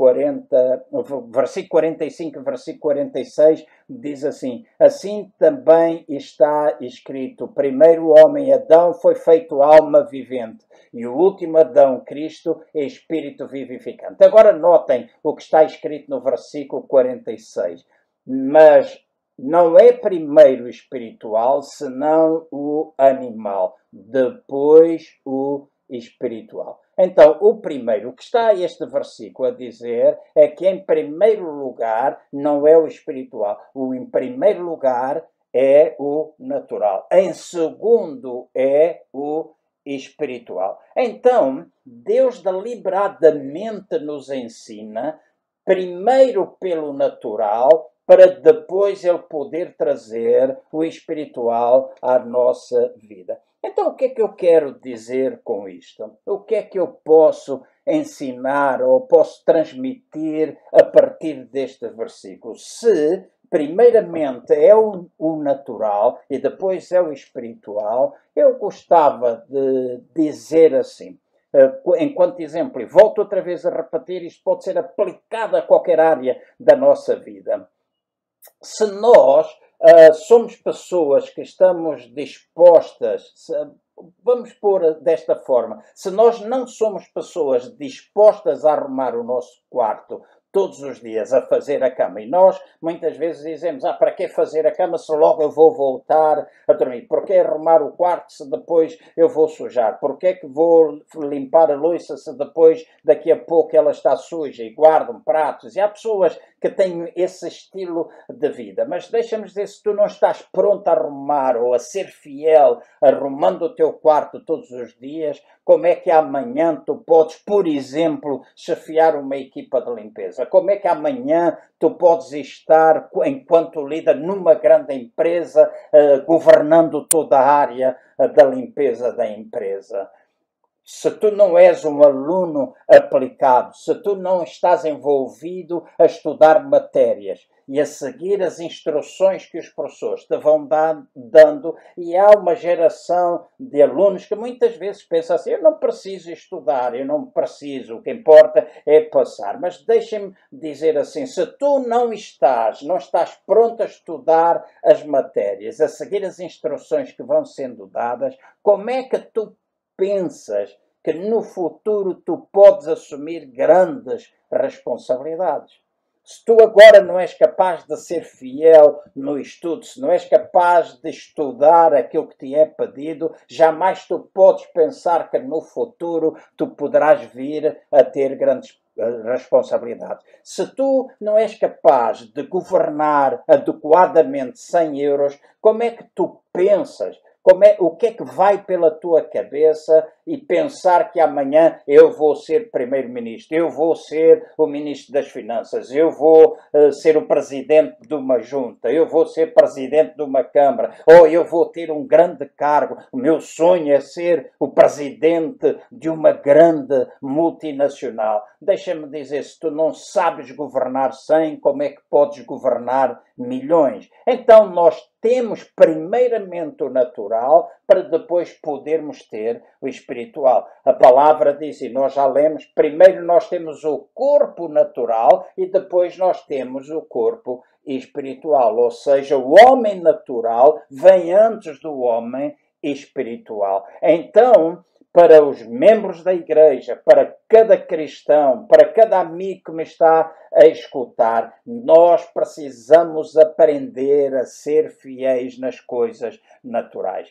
45 e versículo 46 diz assim: assim também está escrito, o primeiro homem Adão foi feito alma vivente e o último Adão, Cristo, é espírito vivificante. Agora notem o que está escrito no versículo 46. Mas não é primeiro o espiritual, senão o animal, depois o espiritual. Então, o primeiro, o que está este versículo a dizer é que em primeiro lugar não é o espiritual, em primeiro lugar é o natural, em segundo é o espiritual. Então, Deus deliberadamente nos ensina primeiro pelo natural, para depois ele poder trazer o espiritual à nossa vida. Então, o que é que eu quero dizer com isto? O que é que eu posso ensinar ou posso transmitir a partir deste versículo? Se, primeiramente, é o natural e depois é o espiritual, eu gostava de dizer assim, enquanto exemplo, e volto outra vez a repetir, isto pode ser aplicado a qualquer área da nossa vida. Se nós somos pessoas que estamos dispostas, vamos pôr desta forma, se nós não somos pessoas dispostas a arrumar o nosso quarto todos os dias, a fazer a cama, e nós muitas vezes dizemos, para que fazer a cama se logo eu vou voltar a dormir? Por que arrumar o quarto se depois eu vou sujar? Por que é que vou limpar a louça se depois daqui a pouco ela está suja? E guardam pratos. E há pessoas que tenham esse estilo de vida. Mas deixa-me dizer, se tu não estás pronto a arrumar ou a ser fiel, arrumando o teu quarto todos os dias, como é que amanhã tu podes, por exemplo, chefiar uma equipa de limpeza? Como é que amanhã tu podes estar, enquanto líder, numa grande empresa, governando toda a área da limpeza da empresa? Se tu não és um aluno aplicado, se tu não estás envolvido a estudar matérias e a seguir as instruções que os professores te vão dando, e há uma geração de alunos que muitas vezes pensam assim, eu não preciso estudar, eu não preciso, o que importa é passar. Mas deixem-me dizer assim, se tu não estás pronto a estudar as matérias, a seguir as instruções que vão sendo dadas, como é que tu pensas que no futuro tu podes assumir grandes responsabilidades? Se tu agora não és capaz de ser fiel no estudo, se não és capaz de estudar aquilo que te é pedido, jamais tu podes pensar que no futuro tu poderás vir a ter grandes responsabilidades. Se tu não és capaz de governar adequadamente 100 euros, como é que tu pensas? O que é que vai pela tua cabeça e pensar que amanhã eu vou ser primeiro-ministro, eu vou ser o ministro das Finanças, eu vou ser o presidente de uma junta, eu vou ser presidente de uma câmara, ou eu vou ter um grande cargo. O meu sonho é ser o presidente de uma grande multinacional. Deixa-me dizer, se tu não sabes governar 100, como é que podes governar milhões? Então nós temos primeiramente o natural para depois podermos ter o espiritual. A palavra diz, e nós já lemos, primeiro nós temos o corpo natural e depois nós temos o corpo espiritual. Ou seja, o homem natural vem antes do homem espiritual. Então, para os membros da igreja, para cada cristão, para cada amigo que me está a escutar, nós precisamos aprender a ser fiéis nas coisas naturais.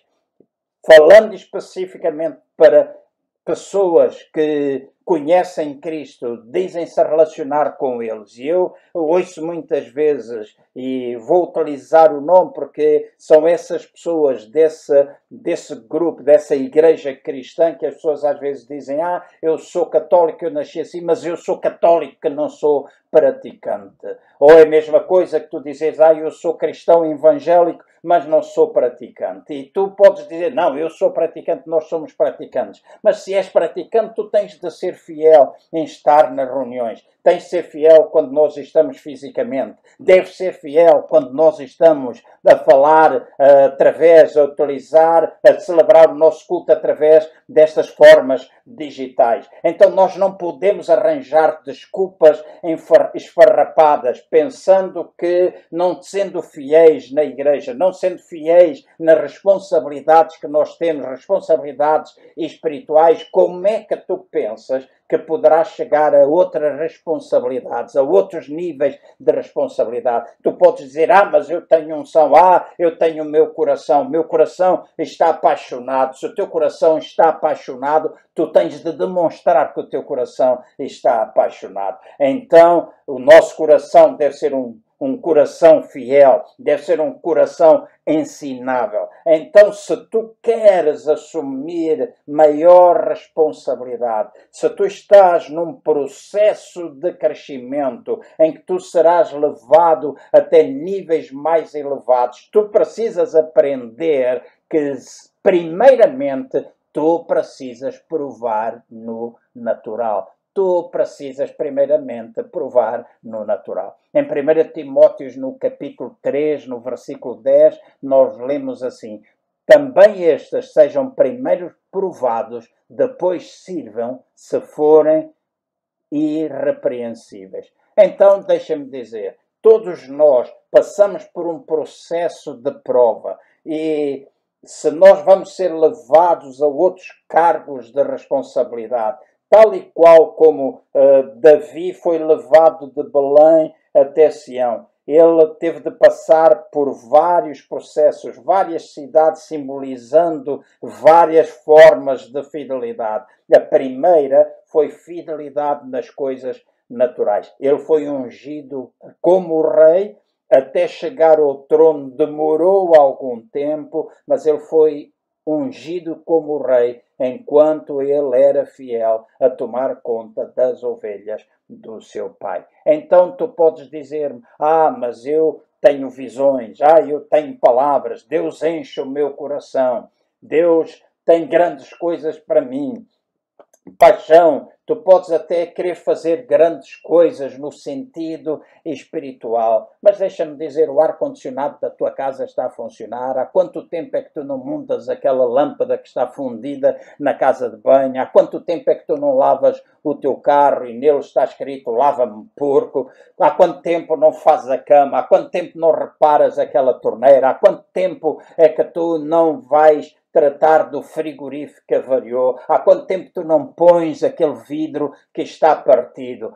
Falando especificamente para pessoas que conhecem Cristo, dizem-se relacionar com eles. E eu ouço muitas vezes, e vou utilizar o nome porque são essas pessoas desse grupo, dessa igreja cristã, que as pessoas às vezes dizem, eu sou católico, eu nasci assim, mas eu sou católico que não sou praticante. Ou é a mesma coisa que tu dizes, eu sou cristão evangélico, mas não sou praticante. E tu podes dizer, não, eu sou praticante, nós somos praticantes. Mas se és praticante, tu tens de ser fiel em estar nas reuniões. Tens de ser fiel quando nós estamos fisicamente. Deves ser fiel quando nós estamos a falar a utilizar, a celebrar o nosso culto através destas formas digitais. Então nós não podemos arranjar desculpas esfarrapadas, pensando que não sendo fiéis na igreja, não sendo fiéis nas responsabilidades que nós temos, responsabilidades espirituais, como é que tu pensas que poderás chegar a outras responsabilidades, a outros níveis de responsabilidade? Tu podes dizer, mas eu tenho unção, eu tenho o meu coração está apaixonado. Se o teu coração está apaixonado, tu tens de demonstrar que o teu coração está apaixonado. Então, o nosso coração deve ser um coração fiel, deve ser um coração ensinável. Então, se tu queres assumir maior responsabilidade, se tu estás num processo de crescimento em que tu serás levado até níveis mais elevados, tu precisas aprender que, primeiramente, tu precisas provar no natural. Tu precisas primeiramente provar no natural. Em 1 Timóteo, no capítulo 3, no versículo 10, nós lemos assim: também estas sejam primeiro provados, depois sirvam, se forem irrepreensíveis. Então, deixa-me dizer, todos nós passamos por um processo de prova e se nós vamos ser levados a outros cargos de responsabilidade, tal e qual como Davi foi levado de Belém até Sião. Ele teve de passar por vários processos, várias cidades, simbolizando várias formas de fidelidade. A primeira foi fidelidade nas coisas naturais. Ele foi ungido como rei, até chegar ao trono demorou algum tempo, mas ele foi ungido como rei enquanto ele era fiel a tomar conta das ovelhas do seu pai. Então tu podes dizer-me, mas eu tenho visões, eu tenho palavras, Deus enche o meu coração, Deus tem grandes coisas para mim. Paixão, tu podes até querer fazer grandes coisas no sentido espiritual, mas deixa-me dizer, o ar-condicionado da tua casa está a funcionar. Há quanto tempo é que tu não montas aquela lâmpada que está fundida na casa de banho? Há quanto tempo é que tu não lavas o teu carro e nele está escrito lava-me porco? Há quanto tempo não fazes a cama? Há quanto tempo não reparas aquela torneira? Há quanto tempo é que tu não vais tratar do frigorífico que avariou? Há quanto tempo tu não pões aquele vidro que está partido?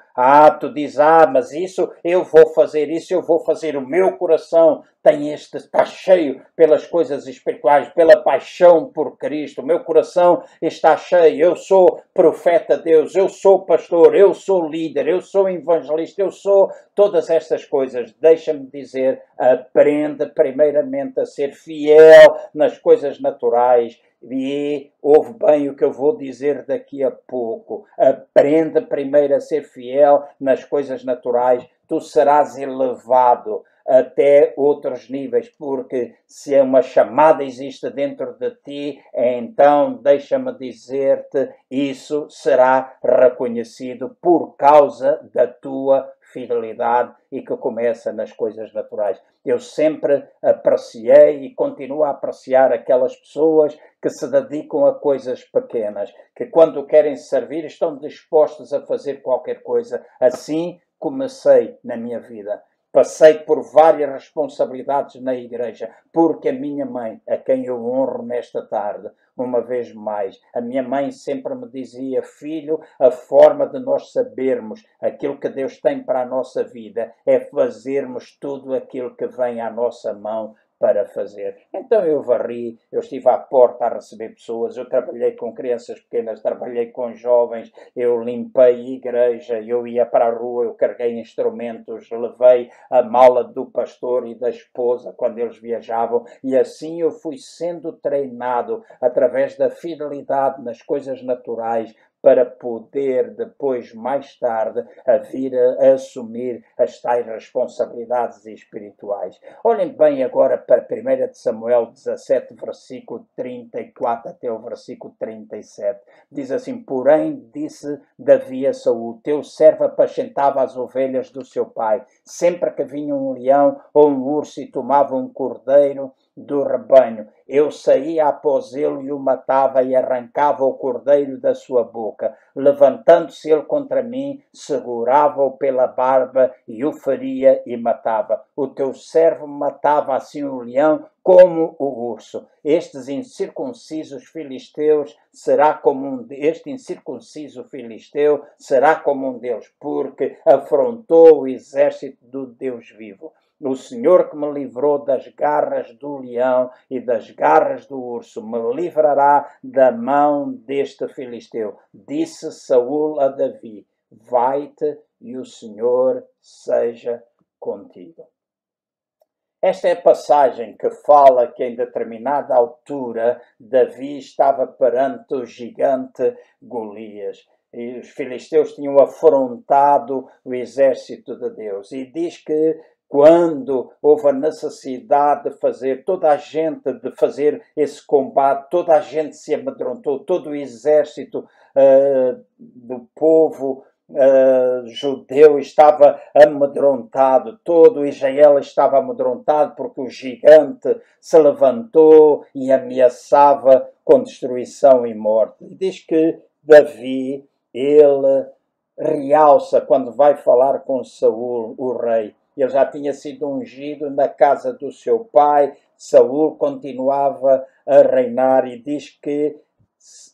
Tu dizes, mas isso, eu vou fazer, o meu coração está cheio pelas coisas espirituais, pela paixão por Cristo, o meu coração está cheio, eu sou profeta de Deus, eu sou pastor, eu sou líder, eu sou evangelista, eu sou todas estas coisas. Deixa-me dizer, aprende primeiramente a ser fiel nas coisas naturais. E ouve bem o que eu vou dizer daqui a pouco. Aprenda primeiro a ser fiel nas coisas naturais. Tu serás elevado até outros níveis, porque se uma chamada existe dentro de ti, então deixa-me dizer-te, isso será reconhecido por causa da tua fidelidade e que começa nas coisas naturais. Eu sempre apreciei e continuo a apreciar aquelas pessoas que se dedicam a coisas pequenas, que quando querem servir estão dispostos a fazer qualquer coisa. Assim comecei na minha vida. Passei por várias responsabilidades na igreja, porque a minha mãe, a quem eu honro nesta tarde, uma vez mais, a minha mãe sempre me dizia, filho, a forma de nós sabermos aquilo que Deus tem para a nossa vida é fazermos tudo aquilo que vem à nossa mão para fazer. Então eu varri, eu estive à porta a receber pessoas, eu trabalhei com crianças pequenas, trabalhei com jovens, eu limpei a igreja, eu ia para a rua, eu carreguei instrumentos, levei a mala do pastor e da esposa quando eles viajavam, e assim eu fui sendo treinado através da fidelidade nas coisas naturais, para poder depois, mais tarde, vir a assumir as tais responsabilidades espirituais. Olhem bem agora para 1 Samuel 17, versículo 34 até o versículo 37. Diz assim, porém, disse Davi a Saul, teu servo apacentava as ovelhas do seu pai. Sempre que vinha um leão ou um urso e tomava um cordeiro do rebanho, eu saía após ele e o matava e arrancava o cordeiro da sua boca. Levantando-se ele contra mim, segurava-o pela barba e o feria e matava. O teu servo matava assim o leão como o urso. Estes incircuncisos filisteus este incircunciso filisteu será como um deles, porque afrontou o exército do Deus vivo. O Senhor que me livrou das garras do leão e das garras do urso, me livrará da mão deste filisteu. Disse Saul a Davi, vai-te e o Senhor seja contigo. Esta é a passagem que fala que em determinada altura Davi estava perante o gigante Golias. E os filisteus tinham afrontado o exército de Deus. E diz que quando houve a necessidade de fazer esse combate, toda a gente se amedrontou, todo o exército do povo judeu estava amedrontado, todo Israel estava amedrontado porque o gigante se levantou e ameaçava com destruição e morte. E diz que Davi, ele realça quando vai falar com Saul, o rei. Ele já tinha sido ungido na casa do seu pai. Saul continuava a reinar e diz que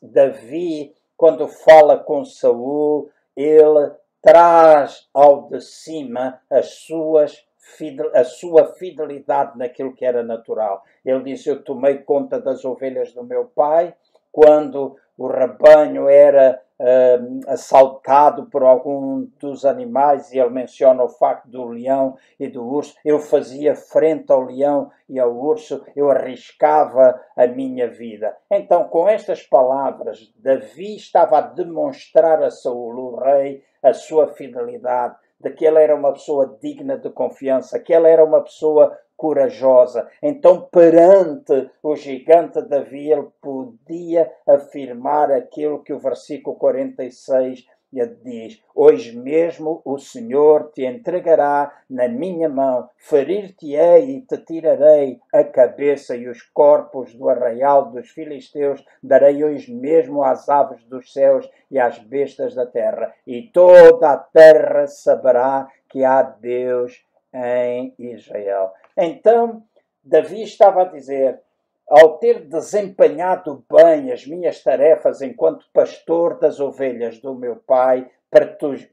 Davi, quando fala com Saul, ele traz ao de cima a sua fidelidade naquilo que era natural. Ele disse, eu tomei conta das ovelhas do meu pai, quando o rebanho era assaltado por algum dos animais, e ele menciona o facto do leão e do urso. Eu fazia frente ao leão e ao urso, eu arriscava a minha vida. Então, com estas palavras, Davi estava a demonstrar a Saul, o rei, a sua fidelidade, de que ele era uma pessoa digna de confiança, que ele era uma pessoa corajosa. Então, perante o gigante Davi, ele podia afirmar aquilo que o versículo 46 diz: hoje mesmo o Senhor te entregará na minha mão, ferir-te-ei e te tirarei a cabeça, e os corpos do arraial dos filisteus darei hoje mesmo às aves dos céus e às bestas da terra, e toda a terra saberá que há Deus em Israel. Então, Davi estava a dizer: ao ter desempenhado bem as minhas tarefas enquanto pastor das ovelhas do meu pai,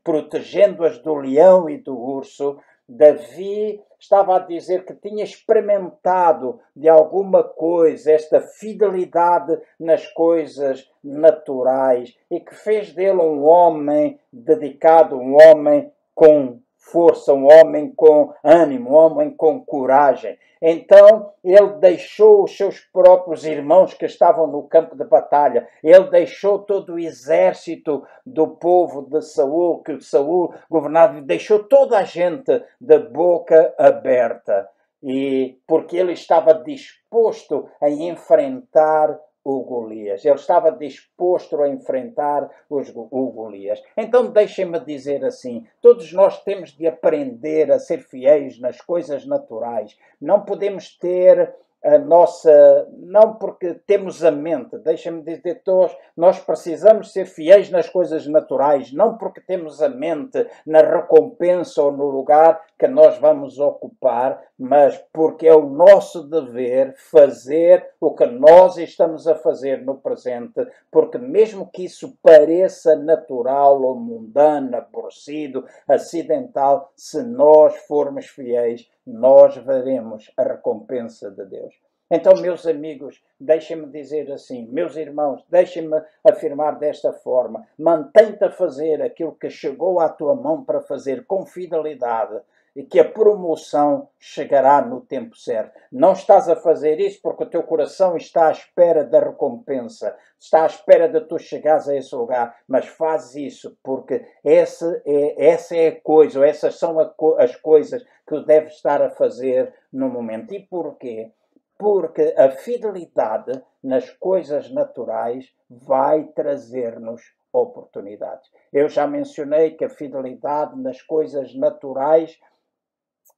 protegendo-as do leão e do urso, Davi estava a dizer que tinha experimentado de alguma coisa esta fidelidade nas coisas naturais e que fez dele um homem dedicado, um homem com força, um homem com ânimo, um homem com coragem. Então ele deixou os seus próprios irmãos que estavam no campo de batalha, ele deixou todo o exército do povo de Saul, que Saul governava, deixou toda a gente de boca aberta, e porque ele estava disposto a enfrentar o Golias. Ele estava disposto a enfrentar o Golias. Então deixem-me dizer assim, todos nós temos de aprender a ser fiéis nas coisas naturais. Não podemos ter a nossa... Não porque temos a mente. Deixem-me dizer, todos, nós precisamos ser fiéis nas coisas naturais, não porque temos a mente na recompensa ou no lugar que nós vamos ocupar, mas porque é o nosso dever fazer o que nós estamos a fazer no presente, porque mesmo que isso pareça natural ou mundano, aborrecido, acidental, se nós formos fiéis, nós veremos a recompensa de Deus. Então, meus amigos, deixem-me dizer assim, meus irmãos, deixem-me afirmar desta forma: mantém-te a fazer aquilo que chegou à tua mão para fazer com fidelidade, e que a promoção chegará no tempo certo. Não estás a fazer isso porque o teu coração está à espera da recompensa, está à espera de tu chegares a esse lugar, mas faz isso porque essa é a coisa, ou essas são as coisas que tu deves estar a fazer no momento. E porquê? Porque a fidelidade nas coisas naturais vai trazer-nos oportunidades. Eu já mencionei que a fidelidade nas coisas naturais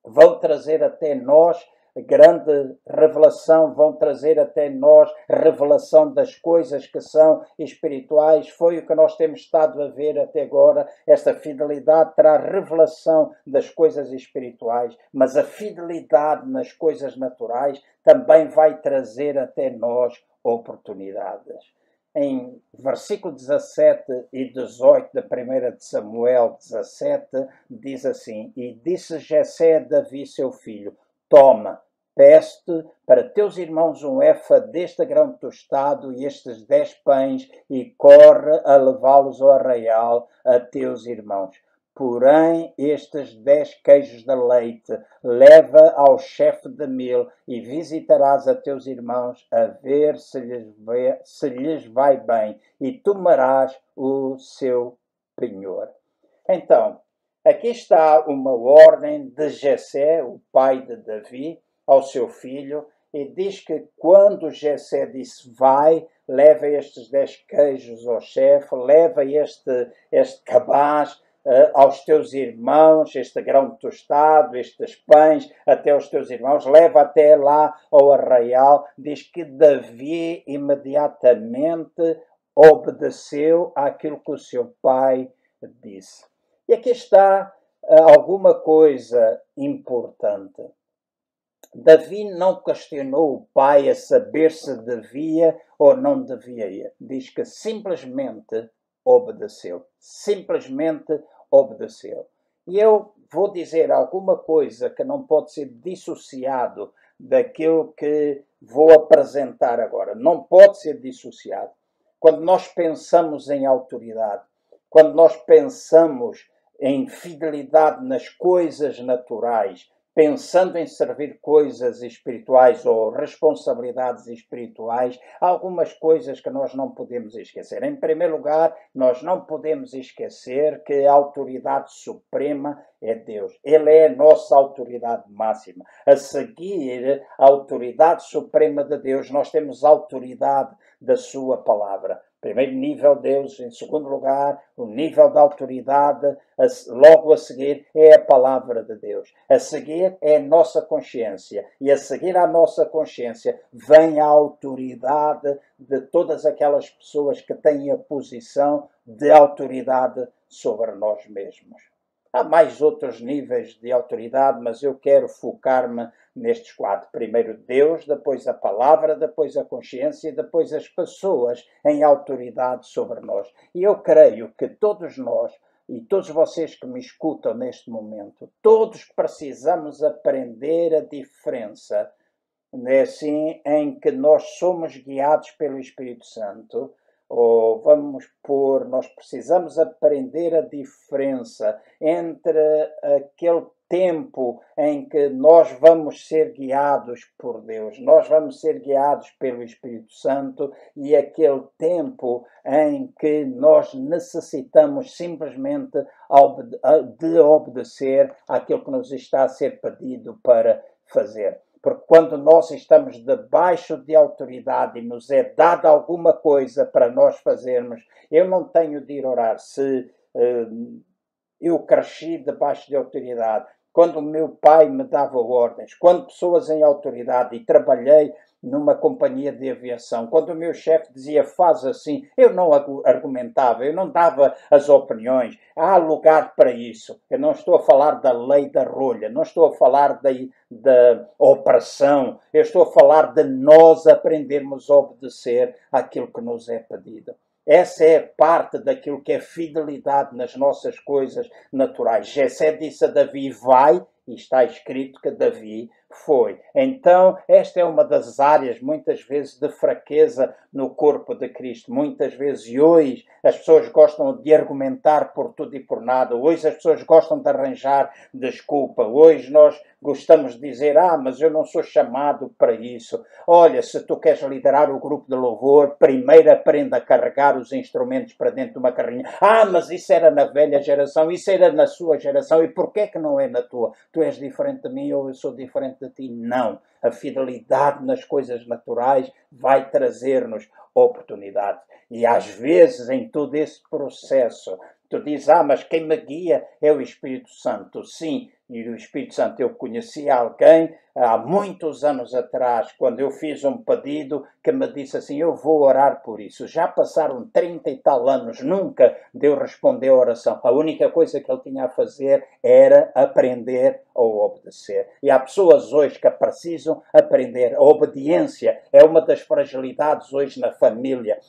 vão trazer até nós grande revelação, vão trazer até nós revelação das coisas que são espirituais. Foi o que nós temos estado a ver até agora. Esta fidelidade terá revelação das coisas espirituais, mas a fidelidade nas coisas naturais também vai trazer até nós oportunidades. Em versículo 17 e 18 da 1 de Samuel 17, diz assim: e disse Jessé a Davi, seu filho: toma, peço-te para teus irmãos um efa deste grão tostado e estes 10 pães, e corre a levá-los ao arraial a teus irmãos. Porém, estes 10 queijos de leite leva ao chefe de 1000, e visitarás a teus irmãos a ver se lhes vai bem, e tomarás o seu penhor. Então, aqui está uma ordem de Jessé, o pai de Davi, ao seu filho, e diz que quando Jessé disse vai, leva estes 10 queijos ao chefe, leva este cabaz aos teus irmãos, este grão tostado, estes pães, até aos teus irmãos, leva até lá ao arraial. Diz que Davi imediatamente obedeceu àquilo que o seu pai disse. E aqui está alguma coisa importante. Davi não questionou o pai a saber se devia ou não devia ir. Diz que simplesmente obedeceu. Simplesmente obedeceu. E eu vou dizer alguma coisa que não pode ser dissociado daquilo que vou apresentar agora. Não pode ser dissociado. quando nós pensamos em autoridade, quando nós pensamos em fidelidade nas coisas naturais, pensando em servir coisas espirituais ou responsabilidades espirituais, há algumas coisas que nós não podemos esquecer. Em primeiro lugar, nós não podemos esquecer que a autoridade suprema é Deus. Ele é a nossa autoridade máxima. A seguir a autoridade suprema de Deus, nós temos a autoridade da sua palavra. Primeiro nível, Deus. Em segundo lugar, o nível da autoridade. Logo a seguir é a palavra de Deus. A seguir é a nossa consciência. E a seguir à nossa consciência vem a autoridade de todas aquelas pessoas que têm a posição de autoridade sobre nós mesmos. Há mais outros níveis de autoridade, mas eu quero focar-me nestes 4. Primeiro Deus, depois a palavra, depois a consciência e depois as pessoas em autoridade sobre nós. E eu creio que todos nós, e todos vocês que me escutam neste momento, todos precisamos aprender a diferença, né, assim, em que nós somos guiados pelo Espírito Santo, ou vamos pôr, nós precisamos aprender a diferença entre aquele tempo em que nós vamos ser guiados por Deus, nós vamos ser guiados pelo Espírito Santo, e aquele tempo em que nós necessitamos simplesmente de obedecer àquilo que nos está a ser pedido para fazer. Porque quando nós estamos debaixo de autoridade e nos é dada alguma coisa para nós fazermos, eu não tenho de ir orar. Se eu cresci debaixo de autoridade, quando o meu pai me dava ordens, quando pessoas em autoridade, e trabalhei numa companhia de aviação, quando o meu chefe dizia faz assim, eu não argumentava, eu não dava as opiniões. Há lugar para isso. Eu não estou a falar da lei da rolha, não estou a falar da operação, eu estou a falar de nós aprendermos a obedecer àquilo que nos é pedido. Essa é parte daquilo que é fidelidade nas nossas coisas naturais. Jessé disse a Davi, vai, e está escrito que Davi foi. Então, esta é uma das áreas, muitas vezes, de fraqueza no corpo de Cristo. Muitas vezes, e hoje, as pessoas gostam de argumentar por tudo e por nada. Hoje, as pessoas gostam de arranjar desculpa. Hoje, nós gostamos de dizer, mas eu não sou chamado para isso. Olha, se tu queres liderar o grupo de louvor, primeiro aprenda a carregar os instrumentos para dentro de uma carrinha. Mas isso era na velha geração, isso era na sua geração, e porquê que não é na tua? Tu és diferente de mim ou eu sou diferente de ti? Não. A fidelidade nas coisas naturais vai trazer-nos oportunidade. E às vezes, em todo esse processo, tu dizes, mas quem me guia é o Espírito Santo. Sim, e o Espírito Santo, eu conheci alguém há muitos anos atrás, quando eu fiz um pedido, que me disse assim, eu vou orar por isso. Já passaram 30 e tal anos, nunca Deus respondeu a oração. A única coisa que ele tinha a fazer era aprender a obedecer. E há pessoas hoje que precisam aprender. A obediência é uma das fragilidades hoje na família.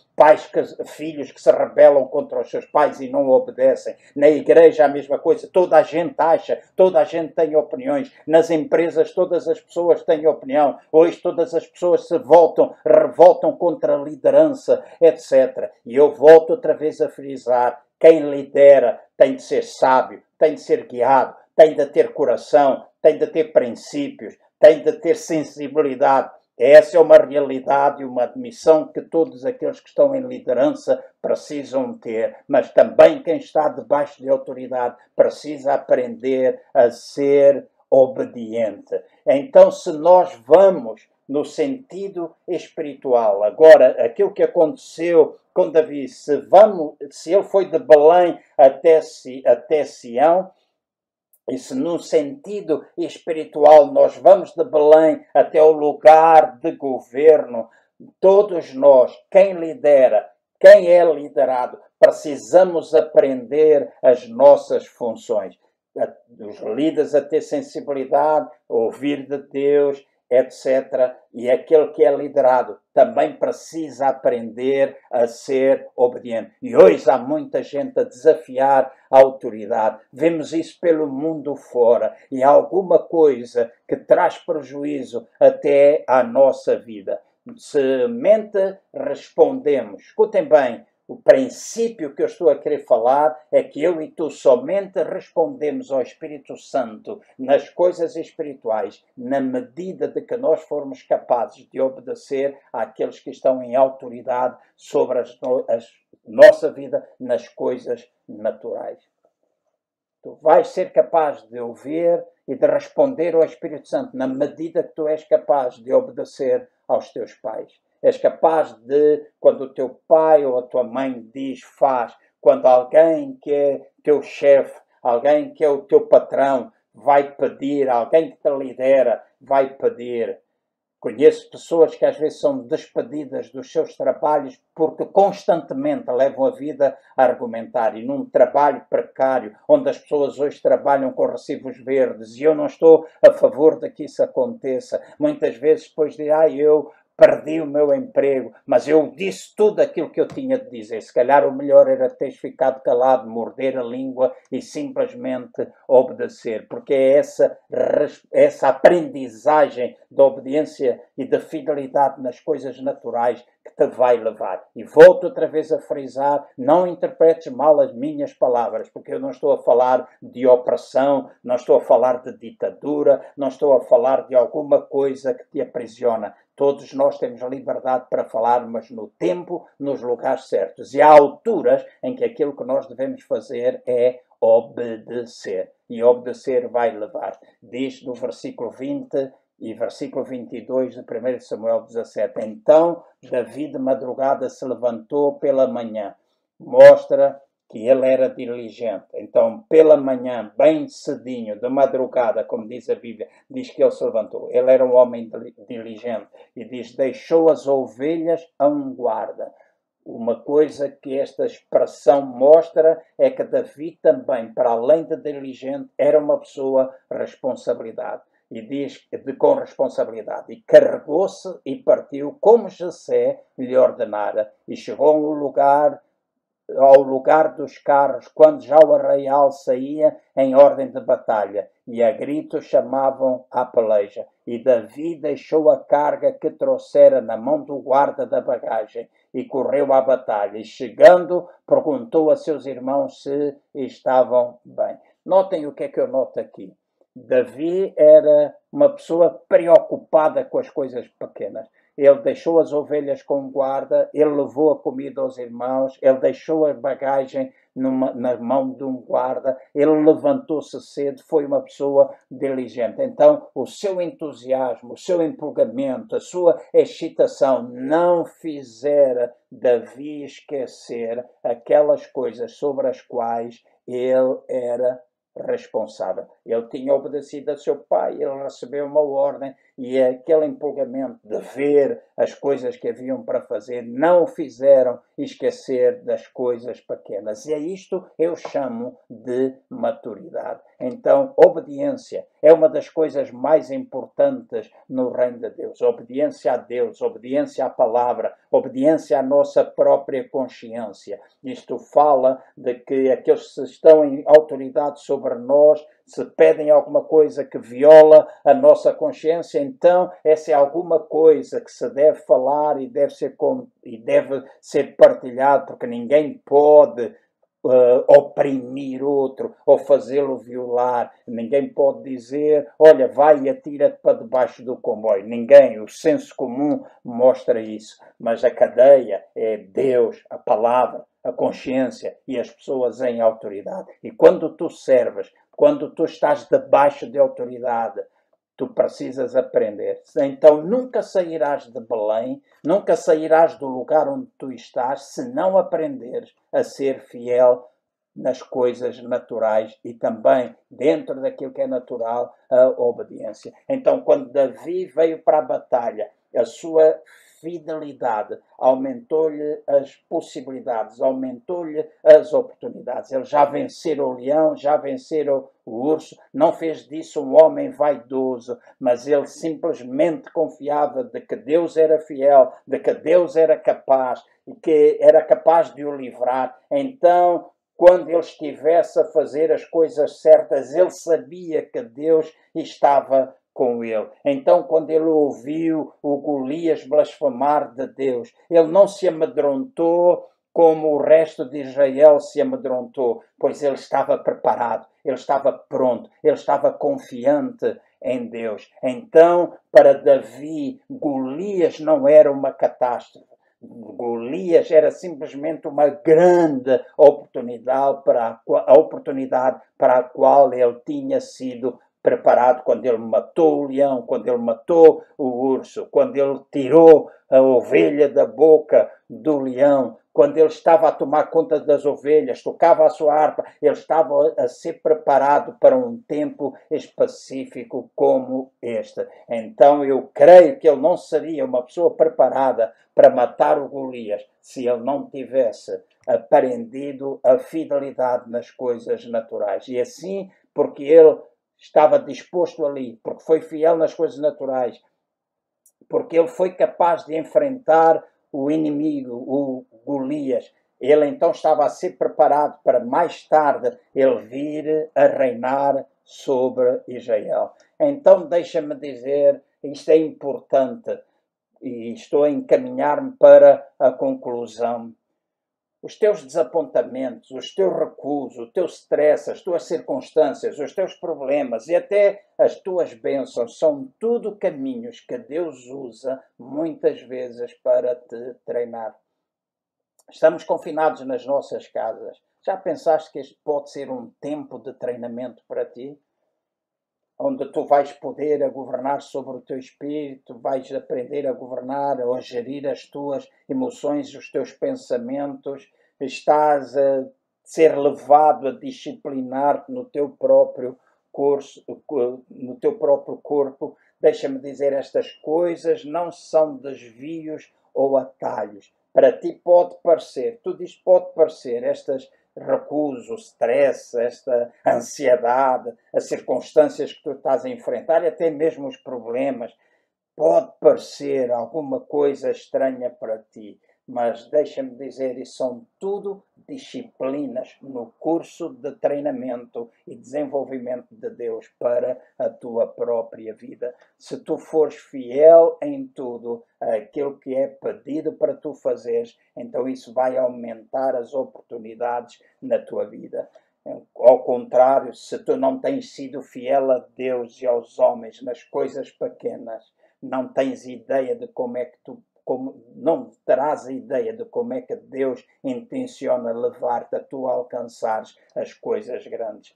Filhos que se rebelam contra os seus pais e não obedecem. Na igreja a mesma coisa. Toda a gente acha, toda a gente tem opiniões. Nas empresas todas as pessoas têm opinião. Hoje todas as pessoas se revoltam contra a liderança, etc. E eu volto outra vez a frisar, quem lidera tem de ser sábio, tem de ser guiado, tem de ter coração, tem de ter princípios, tem de ter sensibilidade. Essa é uma realidade e uma admissão que todos aqueles que estão em liderança precisam ter. Mas também quem está debaixo de autoridade precisa aprender a ser obediente. Então, se nós vamos no sentido espiritual, agora, aquilo que aconteceu com Davi, se ele foi de Belém até Sião, e se no sentido espiritual nós vamos de Belém até o lugar de governo, todos nós, quem lidera, quem é liderado, precisamos aprender as nossas funções. Os líderes a ter sensibilidade, ouvir de Deus, etc. E aquele que é liderado também precisa aprender a ser obediente. E hoje há muita gente a desafiar a autoridade. Vemos isso pelo mundo fora. E há alguma coisa que traz prejuízo até à nossa vida. Semente respondemos. Escutem bem, o princípio que eu estou a querer falar é que eu e tu somente respondemos ao Espírito Santo nas coisas espirituais na medida de que nós formos capazes de obedecer àqueles que estão em autoridade sobre a nossa vida nas coisas naturais. Tu vais ser capaz de ouvir e de responder ao Espírito Santo na medida que tu és capaz de obedecer aos teus pais. És capaz de, quando o teu pai ou a tua mãe diz, faz. Quando alguém que é teu chefe, alguém que é o teu patrão, vai pedir, alguém que te lidera, vai pedir. Conheço pessoas que às vezes são despedidas dos seus trabalhos porque constantemente levam a vida a argumentar. E num trabalho precário, onde as pessoas hoje trabalham com recibos verdes, e eu não estou a favor de que isso aconteça. Muitas vezes depois de, eu perdi o meu emprego, mas eu disse tudo aquilo que eu tinha de dizer. Se calhar o melhor era teres ficado calado, morder a língua e simplesmente obedecer. Porque é essa aprendizagem da obediência e da fidelidade nas coisas naturais que te vai levar. E volto outra vez a frisar, não interpretes mal as minhas palavras, porque eu não estou a falar de opressão, não estou a falar de ditadura, não estou a falar de alguma coisa que te aprisiona. Todos nós temos liberdade para falar, mas no tempo, nos lugares certos. E há alturas em que aquilo que nós devemos fazer é obedecer. E obedecer vai levar. Diz no versículo 20 e versículo 22 de 1 Samuel 17. Então Davi de madrugada se levantou pela manhã. Mostra que ele era diligente. Então, pela manhã, bem cedinho, de madrugada, como diz a Bíblia, diz que ele se levantou. Ele era um homem diligente. E diz, deixou as ovelhas a um guarda. Uma coisa que esta expressão mostra é que Davi também, para além de diligente, era uma pessoa responsabilidade. E diz com responsabilidade. E carregou-se e partiu como Jessé lhe ordenara. E chegou ao lugar dos carros, quando já o arraial saía em ordem de batalha, e a grito chamavam à peleja. E Davi deixou a carga que trouxera na mão do guarda da bagagem, e correu à batalha, e chegando, perguntou a seus irmãos se estavam bem. Notem o que é que eu noto aqui. Davi era uma pessoa preocupada com as coisas pequenas. Ele deixou as ovelhas com guarda, ele levou a comida aos irmãos, ele deixou a bagagem na mão de um guarda, ele levantou-se cedo, foi uma pessoa diligente. Então, o seu entusiasmo, o seu empolgamento, a sua excitação não fizera Davi esquecer aquelas coisas sobre as quais ele era responsável. Ele tinha obedecido a seu pai, ele recebeu uma ordem e aquele empolgamento de ver as coisas que haviam para fazer não o fizeram esquecer das coisas pequenas. E a isto eu chamo de maturidade. Então, obediência é uma das coisas mais importantes no reino de Deus. Obediência a Deus, obediência à palavra, obediência à nossa própria consciência. Isto fala de que aqueles que estão em autoridade sobre nós, se pedem alguma coisa que viola a nossa consciência, então essa é alguma coisa que se deve falar e deve ser partilhado, porque ninguém pode oprimir outro ou fazê-lo violar. Ninguém pode dizer, olha, vai e atira-te para debaixo do comboio. Ninguém, o senso comum mostra isso. Mas a cadeia é Deus, a palavra, a consciência e as pessoas em autoridade. E quando tu serves, quando tu estás debaixo de autoridade, tu precisas aprender. Então nunca sairás de Belém, nunca sairás do lugar onde tu estás, se não aprenderes a ser fiel nas coisas naturais e também dentro daquilo que é natural, a obediência. Então quando Davi veio para a batalha, a sua fidelidade aumentou-lhe as possibilidades, aumentou-lhe as oportunidades. Ele já venceu o leão, já venceu o urso, não fez disso um homem vaidoso, mas ele simplesmente confiava de que Deus era fiel, de que Deus era capaz e que era capaz de o livrar. Então, quando ele estivesse a fazer as coisas certas, ele sabia que Deus estava com ele. Então, quando ele ouviu o Golias blasfemar de Deus, ele não se amedrontou como o resto de Israel se amedrontou, pois ele estava preparado, ele estava pronto, ele estava confiante em Deus. Então, para Davi, Golias não era uma catástrofe. Golias era simplesmente uma grande oportunidade para a qual ele tinha sido preparado quando ele matou o leão, quando ele matou o urso, quando ele tirou a ovelha da boca do leão, quando ele estava a tomar conta das ovelhas, tocava a sua harpa, ele estava a ser preparado para um tempo específico como este. Então eu creio que ele não seria uma pessoa preparada para matar o Golias se ele não tivesse aprendido a fidelidade nas coisas naturais. E assim, porque ele estava disposto ali, porque foi fiel nas coisas naturais, porque ele foi capaz de enfrentar o inimigo, o Golias. Ele então estava a ser preparado para mais tarde ele vir a reinar sobre Israel. Então deixa-me dizer, isto é importante, e estou a encaminhar-me para a conclusão. Os teus desapontamentos, os teus recusos, o teu stress, as tuas circunstâncias, os teus problemas e até as tuas bênçãos são tudo caminhos que Deus usa muitas vezes para te treinar. Estamos confinados nas nossas casas. Já pensaste que este pode ser um tempo de treinamento para ti? Onde tu vais poder a governar sobre o teu espírito, vais aprender a governar ou a gerir as tuas emoções, os teus pensamentos, estás a ser levado a disciplinar-te no teu próprio no teu próprio corpo. Deixa-me dizer, estas coisas não são desvios ou atalhos. Para ti pode parecer, tudo isto pode parecer, estas recuso, stress, esta ansiedade, as circunstâncias que tu estás a enfrentar, e até mesmo os problemas, pode parecer alguma coisa estranha para ti, mas deixa-me dizer, isso são tudo disciplinas no curso de treinamento e desenvolvimento de Deus para a tua própria vida. Se tu fores fiel em tudo aquilo que é pedido para tu fazeres, então isso vai aumentar as oportunidades na tua vida. Ao contrário, se tu não tens sido fiel a Deus e aos homens nas coisas pequenas, não tens ideia de não terás a ideia de como é que Deus intenciona levar-te a tu alcançares as coisas grandes.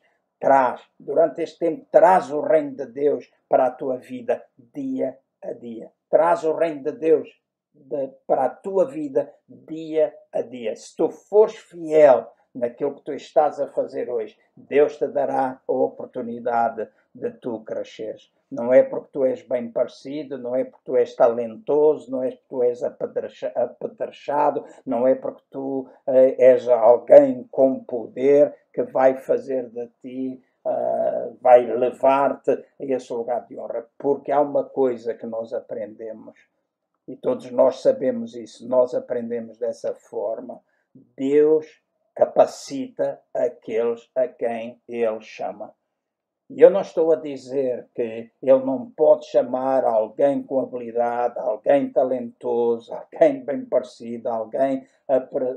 Durante este tempo, traz o reino de Deus para a tua vida dia a dia. Traz o reino de Deus para a tua vida dia a dia. Se tu fores fiel naquilo que tu estás a fazer hoje, Deus te dará a oportunidade de tu cresceres. Não é porque tu és bem parecido, não é porque tu és talentoso, não é porque tu és apetrechado, não é porque tu és alguém com poder que vai fazer de ti, vai levar-te a esse lugar de honra. Porque há uma coisa que nós aprendemos, e todos nós sabemos isso, nós aprendemos dessa forma. Deus capacita aqueles a quem Ele chama. E eu não estou a dizer que Ele não pode chamar alguém com habilidade, alguém talentoso, alguém bem parecido, alguém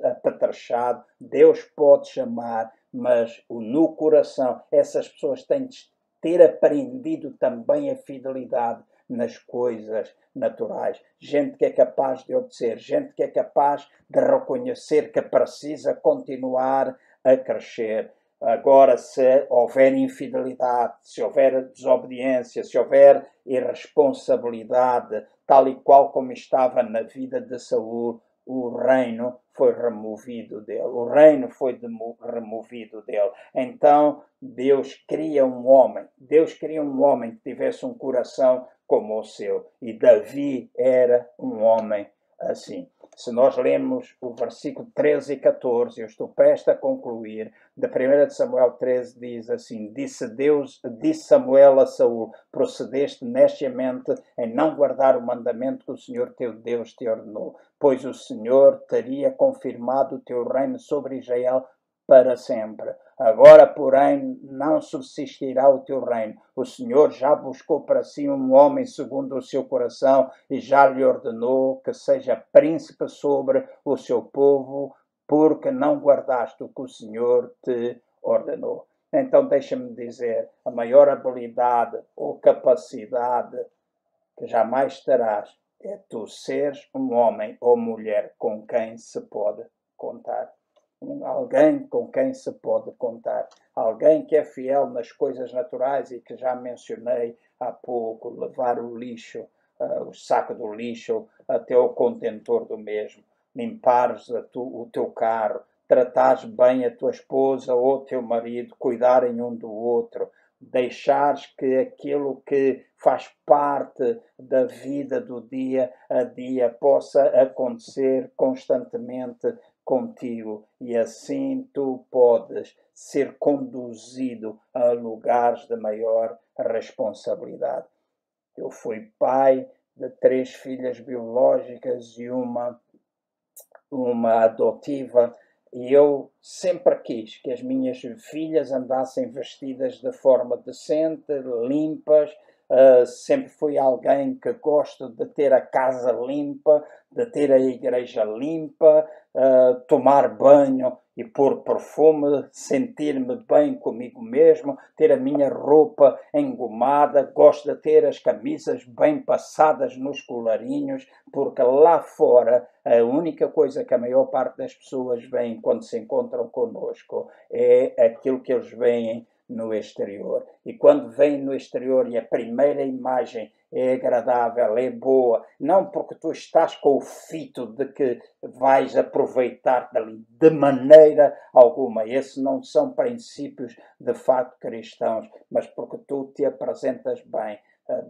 apetrechado. Deus pode chamar, mas no coração essas pessoas têm de ter aprendido também a fidelidade nas coisas naturais. Gente que é capaz de obedecer, gente que é capaz de reconhecer que precisa continuar a crescer. Agora, se houver infidelidade, se houver desobediência, se houver irresponsabilidade, tal e qual como estava na vida de Saul, o reino foi removido dele. O reino foi removido dele. Então, Deus cria um homem. Deus cria um homem que tivesse um coração como o seu. E Davi era um homem assim. Se nós lemos o versículo 13 e 14, eu estou prestes a concluir, da 1 Samuel 13 diz assim: disse Samuel a Saul, procedeste neciamente em não guardar o mandamento que o Senhor teu Deus te ordenou, pois o Senhor teria confirmado o teu reino sobre Israel para sempre. Agora, porém, não subsistirá o teu reino. O Senhor já buscou para si um homem segundo o seu coração e já lhe ordenou que seja príncipe sobre o seu povo, porque não guardaste o que o Senhor te ordenou. Então, deixa-me dizer, a maior habilidade ou capacidade que jamais terás é tu seres um homem ou mulher com quem se pode contar. Alguém com quem se pode contar. Alguém que é fiel nas coisas naturais e que já mencionei há pouco, levar o lixo, o saco do lixo até o contentor do mesmo, limpares o teu carro, tratares bem a tua esposa ou o teu marido, cuidarem um do outro, deixares que aquilo que faz parte da vida do dia a dia possa acontecer constantemente contigo, e assim tu podes ser conduzido a lugares de maior responsabilidade. Eu fui pai de 3 filhas biológicas e uma adotiva, e eu sempre quis que as minhas filhas andassem vestidas de forma decente, limpas. Sempre fui alguém que gosto de ter a casa limpa, de ter a igreja limpa, tomar banho e pôr perfume, sentir-me bem comigo mesmo, ter a minha roupa engomada, gosto de ter as camisas bem passadas nos colarinhos, porque lá fora a única coisa que a maior parte das pessoas veem quando se encontram conosco é aquilo que eles veem no exterior. E quando vêm no exterior e a primeira imagem é agradável, é boa, não porque tu estás com o fito de que vais aproveitar dali de maneira alguma. Esses não são princípios de facto cristãos, mas porque tu te apresentas bem.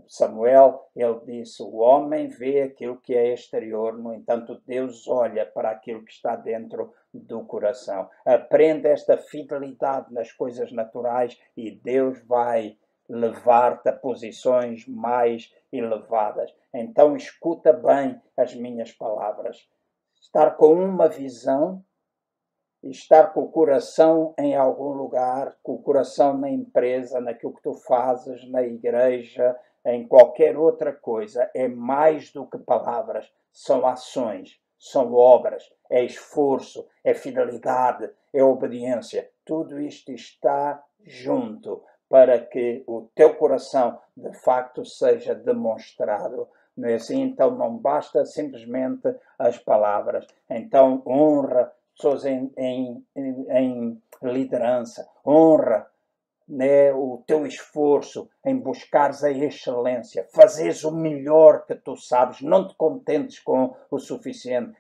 Samuel, ele disse, o homem vê aquilo que é exterior, no entanto Deus olha para aquilo que está dentro do coração. Aprende esta fidelidade nas coisas naturais e Deus vai levar-te a posições mais elevadas. Então escuta bem as minhas palavras. Estar com uma visão, estar com o coração em algum lugar, com o coração na empresa, naquilo que tu fazes, na igreja, em qualquer outra coisa, é mais do que palavras, são ações, são obras, é esforço, é fidelidade, é obediência. Tudo isto está junto para que o teu coração de facto seja demonstrado. Não é assim? Então não basta simplesmente as palavras. Então honra pessoas em liderança, honra, né, o teu esforço em buscares a excelência, fazeres o melhor que tu sabes, não te contentes com o suficiente.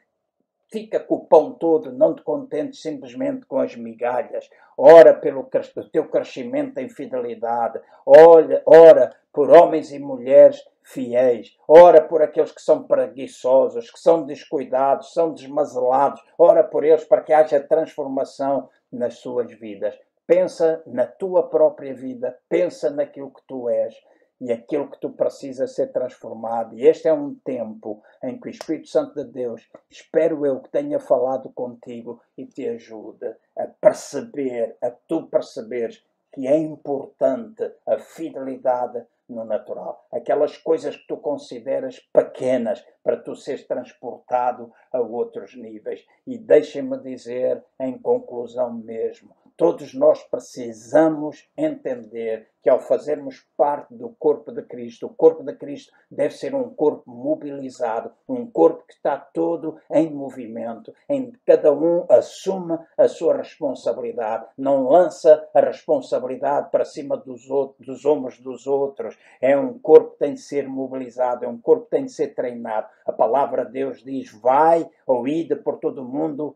Fica com o pão todo, não te contentes simplesmente com as migalhas. Ora pelo teu crescimento em fidelidade. Ora por homens e mulheres fiéis. Ora por aqueles que são preguiçosos, que são descuidados, são desmazelados. Ora por eles para que haja transformação nas suas vidas. Pensa na tua própria vida. Pensa naquilo que tu és e aquilo que tu precisas ser transformado. E este é um tempo em que o Espírito Santo de Deus, espero eu que tenha falado contigo e te ajude a perceber, a tu perceberes que é importante a fidelidade no natural. Aquelas coisas que tu consideras pequenas para tu seres transportado a outros níveis. E deixem-me dizer, em conclusão mesmo, todos nós precisamos entender que ao fazermos parte do corpo de Cristo, o corpo de Cristo deve ser um corpo mobilizado, um corpo que está todo em movimento, em que cada um assume a sua responsabilidade, não lança a responsabilidade para cima dos ombros dos outros. É um corpo que tem de ser mobilizado, é um corpo que tem de ser treinado. A palavra de Deus diz, vai ou ide por todo o mundo.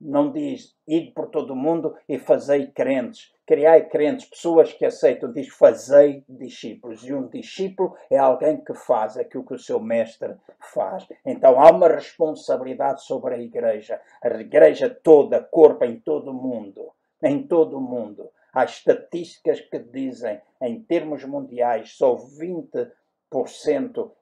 Não diz, ide por todo o mundo e fazei crentes. Criai crentes, pessoas que aceitam. Diz, fazei discípulos. E um discípulo é alguém que faz aquilo que o seu mestre faz. Então há uma responsabilidade sobre a igreja toda, corpo em todo o mundo. Em todo o mundo. Há estatísticas que dizem, em termos mundiais, só 20%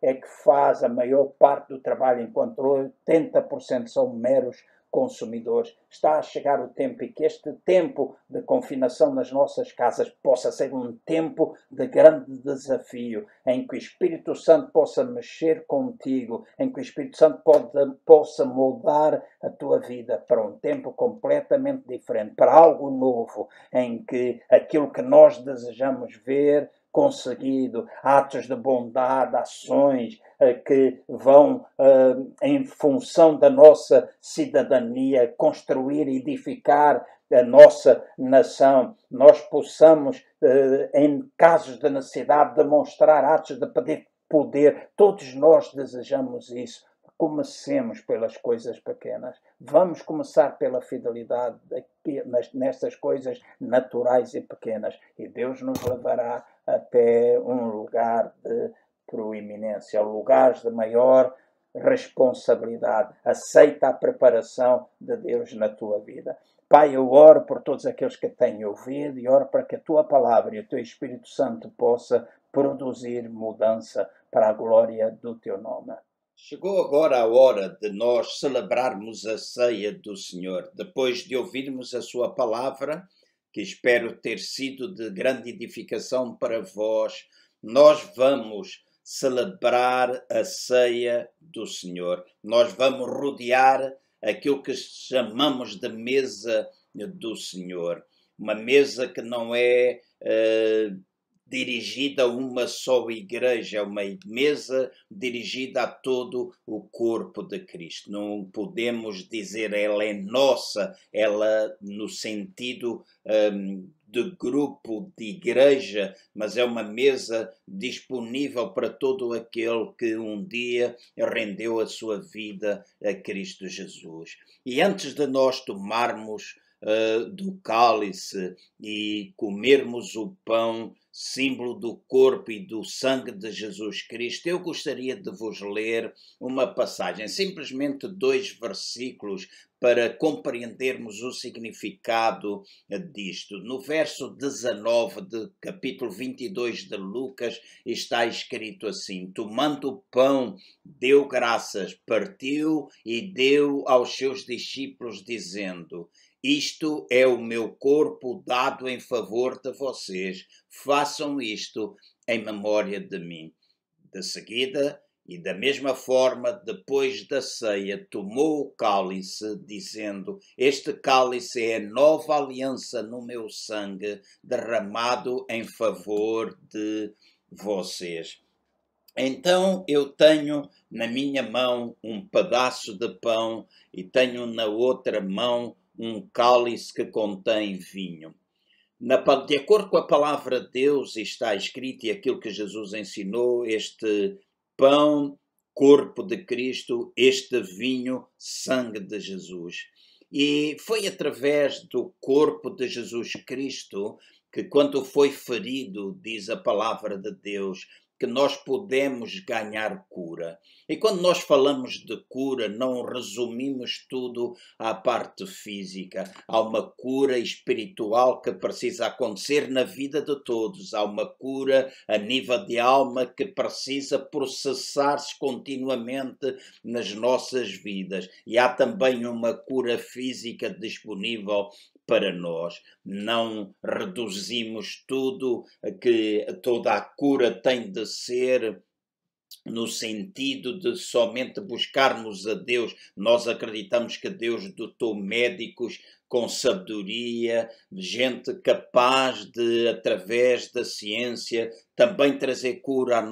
é que faz a maior parte do trabalho, enquanto 80% são meros consumidores. Está a chegar o tempo, e que este tempo de confinação nas nossas casas possa ser um tempo de grande desafio, em que o Espírito Santo possa mexer contigo, em que o Espírito Santo possa moldar a tua vida para um tempo completamente diferente, para algo novo, em que aquilo que nós desejamos ver conseguido, atos de bondade, ações que vão, em função da nossa cidadania, construir e edificar a nossa nação. Nós possamos, em casos de necessidade, demonstrar atos de poder. Todos nós desejamos isso. Comecemos pelas coisas pequenas. Vamos começar pela fidelidade nestas coisas naturais e pequenas. E Deus nos levará até um lugar de proeminência, lugares de maior responsabilidade. Aceita a preparação de Deus na tua vida. Pai, eu oro por todos aqueles que têm ouvido e oro para que a tua palavra e o teu Espírito Santo possa produzir mudança para a glória do teu nome. Chegou agora a hora de nós celebrarmos a ceia do Senhor. Depois de ouvirmos a sua palavra, que espero ter sido de grande edificação para vós, nós vamos celebrar a ceia do Senhor. Nós vamos rodear aquilo que chamamos de mesa do Senhor. Uma mesa que não é dirigida a uma só igreja, é uma mesa dirigida a todo o corpo de Cristo. Não podemos dizer ela é nossa, ela no sentido de grupo, de igreja, mas é uma mesa disponível para todo aquele que um dia rendeu a sua vida a Cristo Jesus. E antes de nós tomarmos do cálice e comermos o pão, símbolo do corpo e do sangue de Jesus Cristo, eu gostaria de vos ler uma passagem, simplesmente 2 versículos, para compreendermos o significado disto. No verso 19 do capítulo 22 de Lucas está escrito assim: tomando o pão, deu graças, partiu e deu aos seus discípulos, dizendo: isto é o meu corpo dado em favor de vocês. Façam isto em memória de mim. De seguida, e da mesma forma, depois da ceia, tomou o cálice, dizendo: este cálice é a nova aliança no meu sangue, derramado em favor de vocês. Então eu tenho na minha mão um pedaço de pão e tenho na outra mão um cálice que contém vinho. De acordo com a palavra de Deus, está escrito, e aquilo que Jesus ensinou, este pão, corpo de Cristo, este vinho, sangue de Jesus. E foi através do corpo de Jesus Cristo que, quando foi ferido, diz a palavra de Deus, que nós podemos ganhar cura. E quando nós falamos de cura, não resumimos tudo à parte física. Há uma cura espiritual que precisa acontecer na vida de todos. Há uma cura a nível de alma que precisa processar-se continuamente nas nossas vidas. E há também uma cura física disponível para nós. Não reduzimos tudo, que toda a cura tem de ser no sentido de somente buscarmos a Deus. Nós acreditamos que Deus dotou médicos com sabedoria, gente capaz de, através da ciência, também trazer cura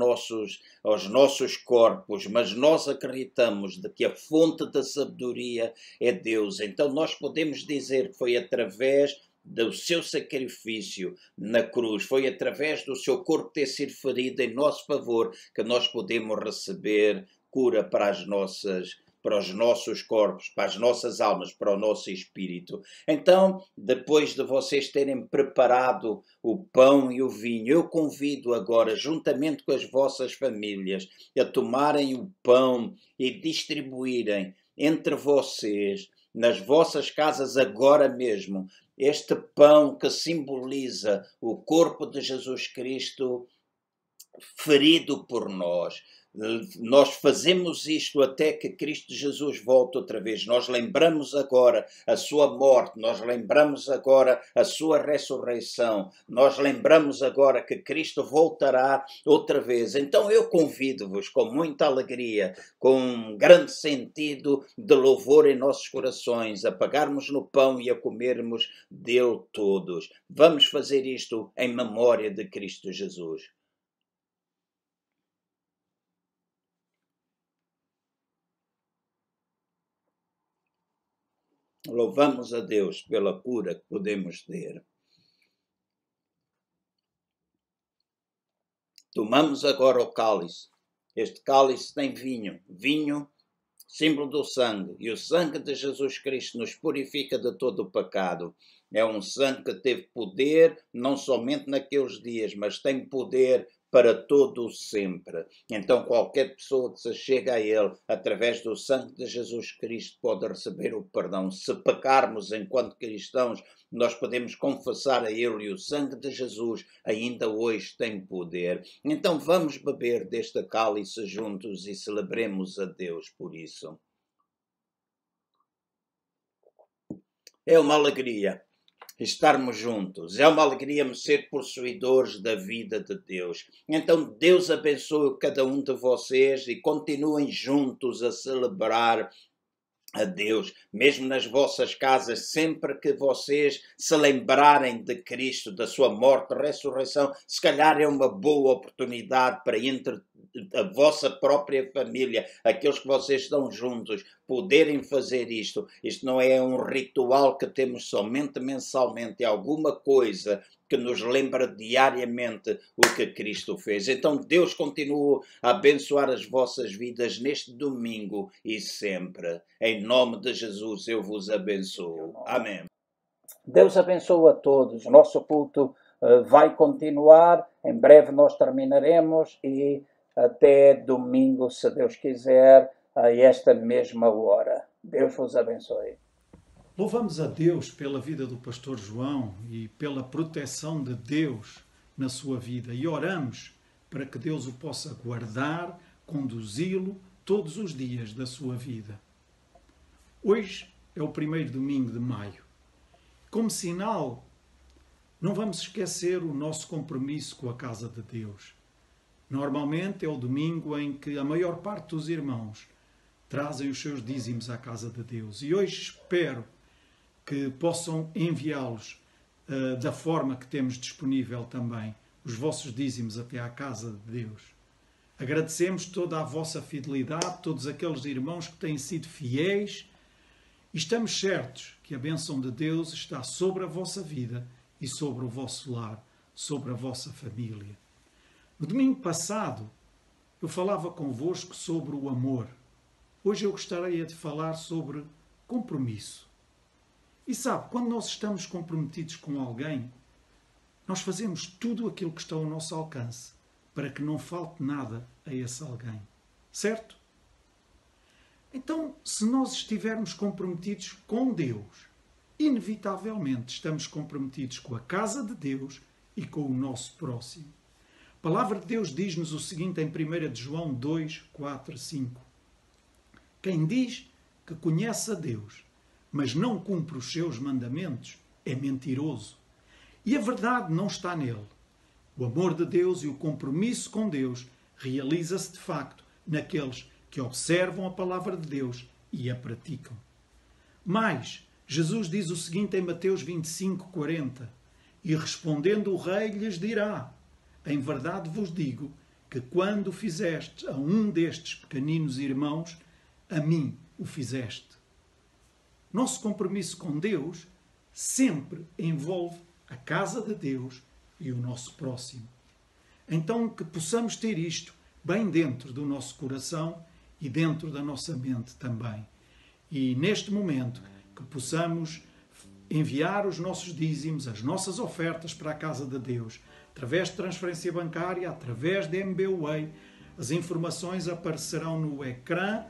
aos nossos corpos, mas nós acreditamos de que a fonte da sabedoria é Deus. Então nós podemos dizer que foi através do seu sacrifício na cruz, foi através do seu corpo ter sido ferido em nosso favor que nós podemos receber cura para os nossos corpos, para as nossas almas, para o nosso espírito. Então, depois de vocês terem preparado o pão e o vinho, eu convido agora, juntamente com as vossas famílias, a tomarem o pão e distribuírem entre vocês, nas vossas casas agora mesmo, este pão que simboliza o corpo de Jesus Cristo ferido por nós. Nós fazemos isto até que Cristo Jesus volte outra vez. Nós lembramos agora a sua morte, nós lembramos agora a sua ressurreição, nós lembramos agora que Cristo voltará outra vez. Então eu convido-vos com muita alegria, com um grande sentido de louvor em nossos corações, a pegarmos no pão e a comermos dele todos. Vamos fazer isto em memória de Cristo Jesus. Louvamos a Deus pela cura que podemos ter. Tomamos agora o cálice. Este cálice tem vinho. Vinho, símbolo do sangue. E o sangue de Jesus Cristo nos purifica de todo o pecado. É um sangue que teve poder, não somente naqueles dias, mas tem poder para todo o sempre. Então qualquer pessoa que se chega a Ele, através do sangue de Jesus Cristo, pode receber o perdão. Se pecarmos enquanto cristãos, nós podemos confessar a Ele, e o sangue de Jesus ainda hoje tem poder. Então vamos beber deste cálice juntos e celebremos a Deus por isso. É uma alegria estarmos juntos. É uma alegria ser possuidores da vida de Deus. Então Deus abençoe cada um de vocês e continuem juntos a celebrar a Deus, mesmo nas vossas casas, sempre que vocês se lembrarem de Cristo, da sua morte, ressurreição, se calhar é uma boa oportunidade para entre a vossa própria família, aqueles que vocês estão juntos, poderem fazer isto. Isto não é um ritual que temos somente mensalmente, é alguma coisa que nos lembra diariamente o que Cristo fez. Então Deus continua a abençoar as vossas vidas neste domingo e sempre. Em nome de Jesus eu vos abençoo. Amém. Deus abençoe a todos. Nosso culto vai continuar. Em breve nós terminaremos e até domingo, se Deus quiser, a esta mesma hora. Deus vos abençoe. Louvamos a Deus pela vida do pastor João e pela proteção de Deus na sua vida e oramos para que Deus o possa guardar, conduzi-lo todos os dias da sua vida. Hoje é o primeiro domingo de maio. Como sinal, não vamos esquecer o nosso compromisso com a casa de Deus. Normalmente é o domingo em que a maior parte dos irmãos trazem os seus dízimos à casa de Deus. E hoje espero que possam enviá-los da forma que temos disponível também, os vossos dízimos até à casa de Deus. Agradecemos toda a vossa fidelidade, todos aqueles irmãos que têm sido fiéis, e estamos certos que a bênção de Deus está sobre a vossa vida e sobre o vosso lar, sobre a vossa família. No domingo passado, eu falava convosco sobre o amor. Hoje eu gostaria de falar sobre compromisso. E sabe, quando nós estamos comprometidos com alguém, nós fazemos tudo aquilo que está ao nosso alcance para que não falte nada a esse alguém. Certo? Então, se nós estivermos comprometidos com Deus, inevitavelmente estamos comprometidos com a casa de Deus e com o nosso próximo. A palavra de Deus diz-nos o seguinte em 1 João 2, 4, 5. Quem diz que conhece a Deus, mas não cumpre os seus mandamentos, é mentiroso. E a verdade não está nele. O amor de Deus e o compromisso com Deus realiza-se de facto naqueles que observam a palavra de Deus e a praticam. Mas Jesus diz o seguinte em Mateus 25, 40. E respondendo o rei lhes dirá: em verdade vos digo que quando o fizeste a um destes pequeninos irmãos, a mim o fizeste. Nosso compromisso com Deus sempre envolve a casa de Deus e o nosso próximo. Então que possamos ter isto bem dentro do nosso coração e dentro da nossa mente também. E neste momento que possamos enviar os nossos dízimos, as nossas ofertas para a casa de Deus, através de transferência bancária, através de MBWay. As informações aparecerão no ecrã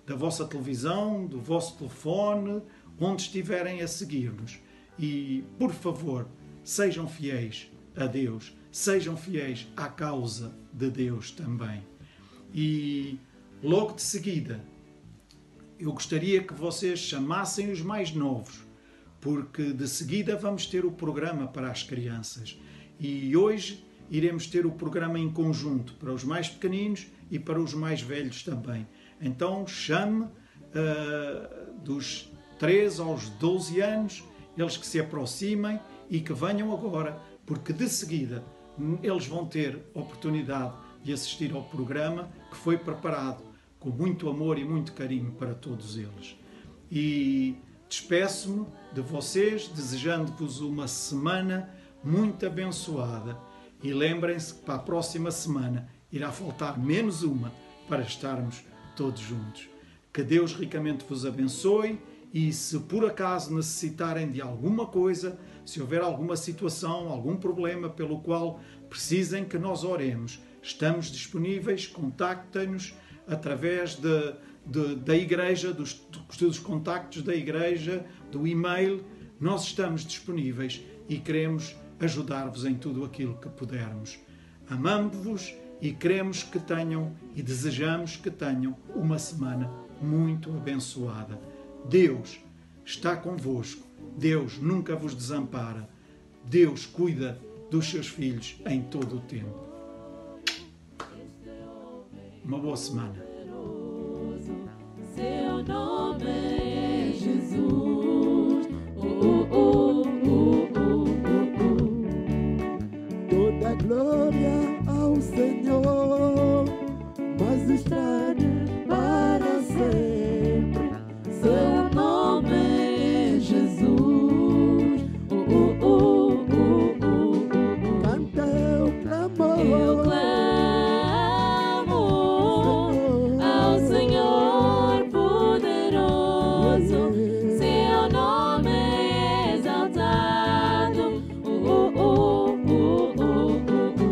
da vossa televisão, do vosso telefone, onde estiverem a seguir-nos. E, por favor, sejam fiéis a Deus, sejam fiéis à causa de Deus também. E logo de seguida, eu gostaria que vocês chamassem os mais novos, porque de seguida vamos ter o programa para as crianças. E hoje iremos ter o programa em conjunto para os mais pequeninos e para os mais velhos também. Então chame dos 3 aos 12 anos, eles que se aproximem e que venham agora, porque de seguida eles vão ter oportunidade de assistir ao programa que foi preparado com muito amor e muito carinho para todos eles. E despeço-me de vocês, desejando-vos uma semana muito abençoada. E lembrem-se que para a próxima semana irá faltar menos uma para estarmos todos juntos. Que Deus ricamente vos abençoe e se por acaso necessitarem de alguma coisa, se houver alguma situação, algum problema pelo qual precisem que nós oremos, estamos disponíveis, contactem-nos através da igreja, dos contactos da igreja, do e-mail. Nós estamos disponíveis e queremos ajudar-vos em tudo aquilo que pudermos. Amamos-vos e queremos que tenham e desejamos que tenham uma semana muito abençoada. Deus está convosco. Deus nunca vos desampara. Deus cuida dos seus filhos em todo o tempo. Uma boa semana. Seu nome é Jesus. Toda glória ao Senhor, majestade para sempre. Seu nome é Jesus. Canta eu clamor. Eu clamo ao Senhor poderoso. Seu nome é exaltado.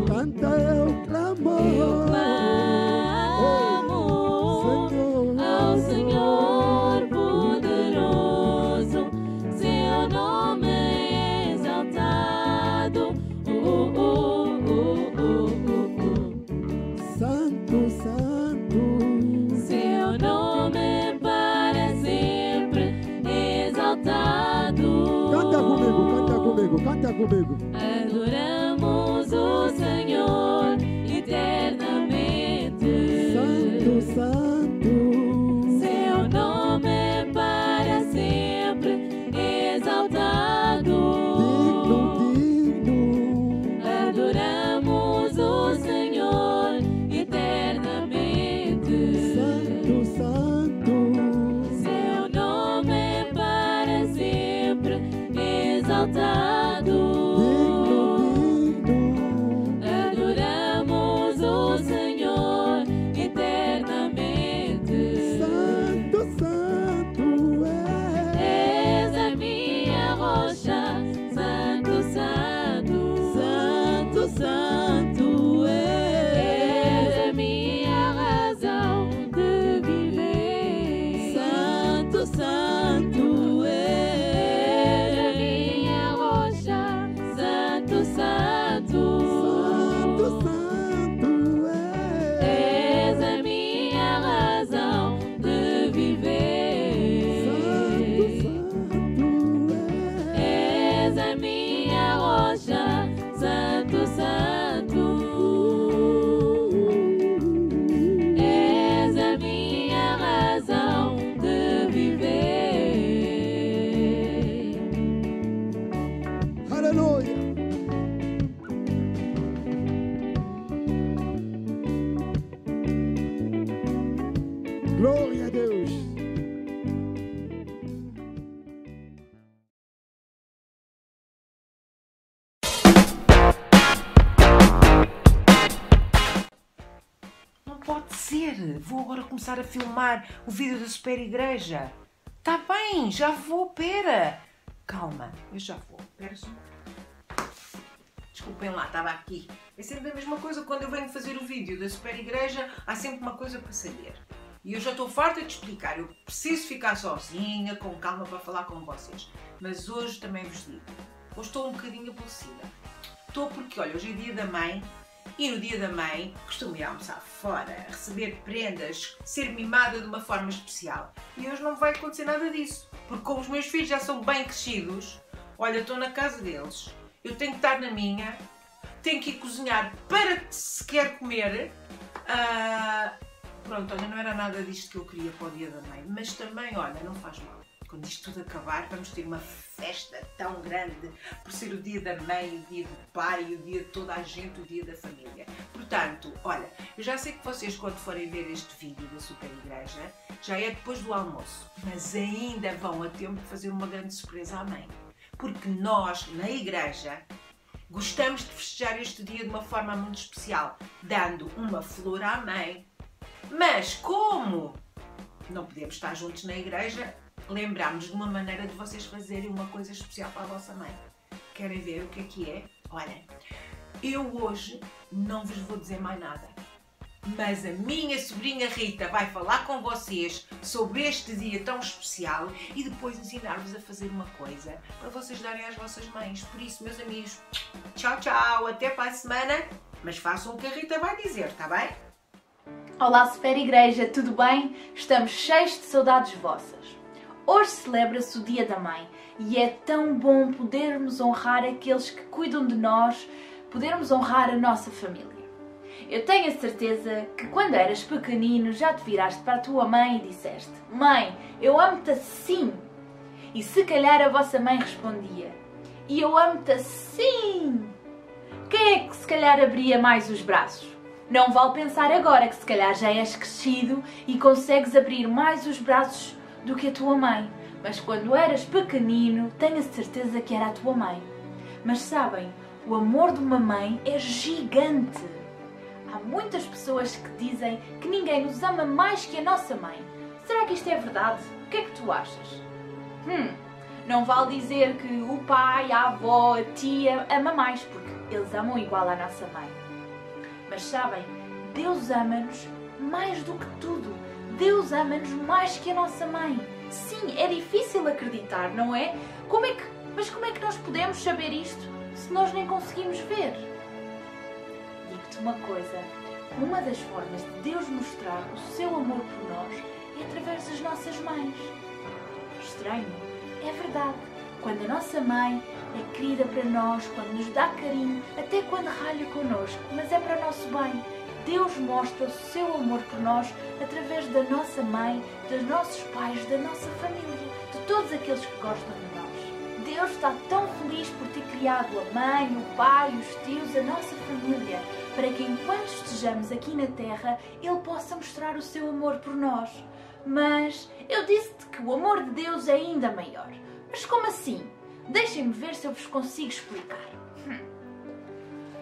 Canta eu clamor. Eu clamo ao Senhor poderoso. Seu nome é exaltado. Santo, santo. Seu nome é para sempre exaltado. Canta comigo, canta comigo, canta comigo. Adoramos o Senhor eternamente. Santo, santo. Seu nome é para sempre exaltado. Digno, digno. Adoramos o Senhor eternamente. Santo, santo. Seu nome é para sempre exaltado. Digno, digno. Adoramos o Senhor eternamente. Santo, santo És a minha rocha, Santo, Santo, Santo, Santo és a minha razão de viver. Santo, Santo és a minha rocha, Santo, Santo, Santo, santo és a minha razão de viver. És a minha rocha, Santo, Santo. És a minha razão de viver. Aleluia. Glória a Deus. Não pode ser. Vou agora começar a filmar o vídeo da Super Igreja. Tá bem, já vou, pera. Calma, eu já vou. Pera só. Desculpem lá, estava aqui. É sempre a mesma coisa quando eu venho fazer o vídeo da Super Igreja, há sempre uma coisa para saber. E eu já estou farta de explicar. Eu preciso ficar sozinha, com calma, para falar com vocês. Mas hoje também vos digo, hoje estou um bocadinho aborrecida. Estou porque, olha, hoje é dia da mãe E no dia da mãe, costumo ir almoçar fora, receber prendas, ser mimada de uma forma especial. E hoje não vai acontecer nada disso. Porque como os meus filhos já são bem crescidos, olha, estou na casa deles, eu tenho que estar na minha, tenho que ir cozinhar para se quer comer. Pronto, olha, não era nada disto que eu queria para o dia da mãe. Mas também, olha, não faz mal. Quando isto tudo acabar, vamos ter uma festa tão grande por ser o dia da mãe, o dia do pai, o dia de toda a gente, o dia da família. Portanto, olha, eu já sei que vocês, quando forem ver este vídeo da Super Igreja, já é depois do almoço, mas ainda vão a tempo de fazer uma grande surpresa à mãe. Porque nós, na igreja, gostamos de festejar este dia de uma forma muito especial, dando uma flor à mãe. Mas como não podemos estar juntos na igreja, lembramos de uma maneira de vocês fazerem uma coisa especial para a vossa mãe. Querem ver o que é? Olhem, eu hoje não vos vou dizer mais nada, mas a minha sobrinha Rita vai falar com vocês sobre este dia tão especial e depois ensinar-vos a fazer uma coisa para vocês darem às vossas mães. Por isso, meus amigos, tchau, tchau, até para a semana, mas façam o que a Rita vai dizer, está bem? Olá, Super Igreja, tudo bem? Estamos cheios de saudades vossas. Hoje celebra-se o Dia da Mãe e é tão bom podermos honrar aqueles que cuidam de nós, podermos honrar a nossa família. Eu tenho a certeza que quando eras pequenino já te viraste para a tua mãe e disseste: Mãe, eu amo-te assim. E se calhar a vossa mãe respondia: E eu amo-te assim. Quem é que se calhar abria mais os braços? Não vale pensar agora que se calhar já és crescido e consegues abrir mais os braços do que a tua mãe. Mas quando eras pequenino, tenho a certeza que era a tua mãe. Mas sabem, o amor de uma mãe é gigante. Há muitas pessoas que dizem que ninguém nos ama mais que a nossa mãe. Será que isto é verdade? O que é que tu achas? Não vale dizer que o pai, a avó, a tia ama mais, porque eles amam igual à nossa mãe. Mas sabem, Deus ama-nos mais do que tudo. Deus ama-nos mais que a nossa mãe. Sim, é difícil acreditar, não é? Mas como é que nós podemos saber isto se nós nem conseguimos ver? Digo-te uma coisa, uma das formas de Deus mostrar o seu amor por nós é através das nossas mães. Estranho? É verdade. Quando a nossa mãe é querida para nós, quando nos dá carinho, até quando ralha connosco, mas é para o nosso bem. Deus mostra o seu amor por nós através da nossa mãe, dos nossos pais, da nossa família, de todos aqueles que gostam de nós. Deus está tão feliz por ter criado a mãe, o pai, os tios, a nossa família, para que enquanto estejamos aqui na Terra, Ele possa mostrar o seu amor por nós. Mas eu disse-te que o amor de Deus é ainda maior. Mas como assim? Deixem-me ver se eu vos consigo explicar.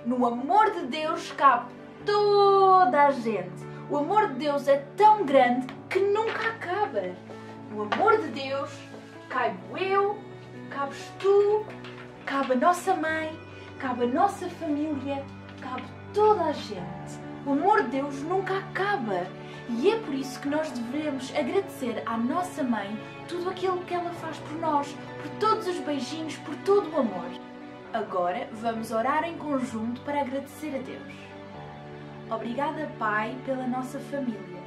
No amor de Deus cabe toda a gente. O amor de Deus é tão grande que nunca acaba. No amor de Deus caibo eu, cabes tu, cabe a nossa mãe, cabe a nossa família, cabe toda a gente. O amor de Deus nunca acaba. E é por isso que nós devemos agradecer à nossa mãe tudo aquilo que ela faz por nós, por todos os beijinhos, por todo o amor. Agora vamos orar em conjunto para agradecer a Deus. Obrigada, Pai, pela nossa família.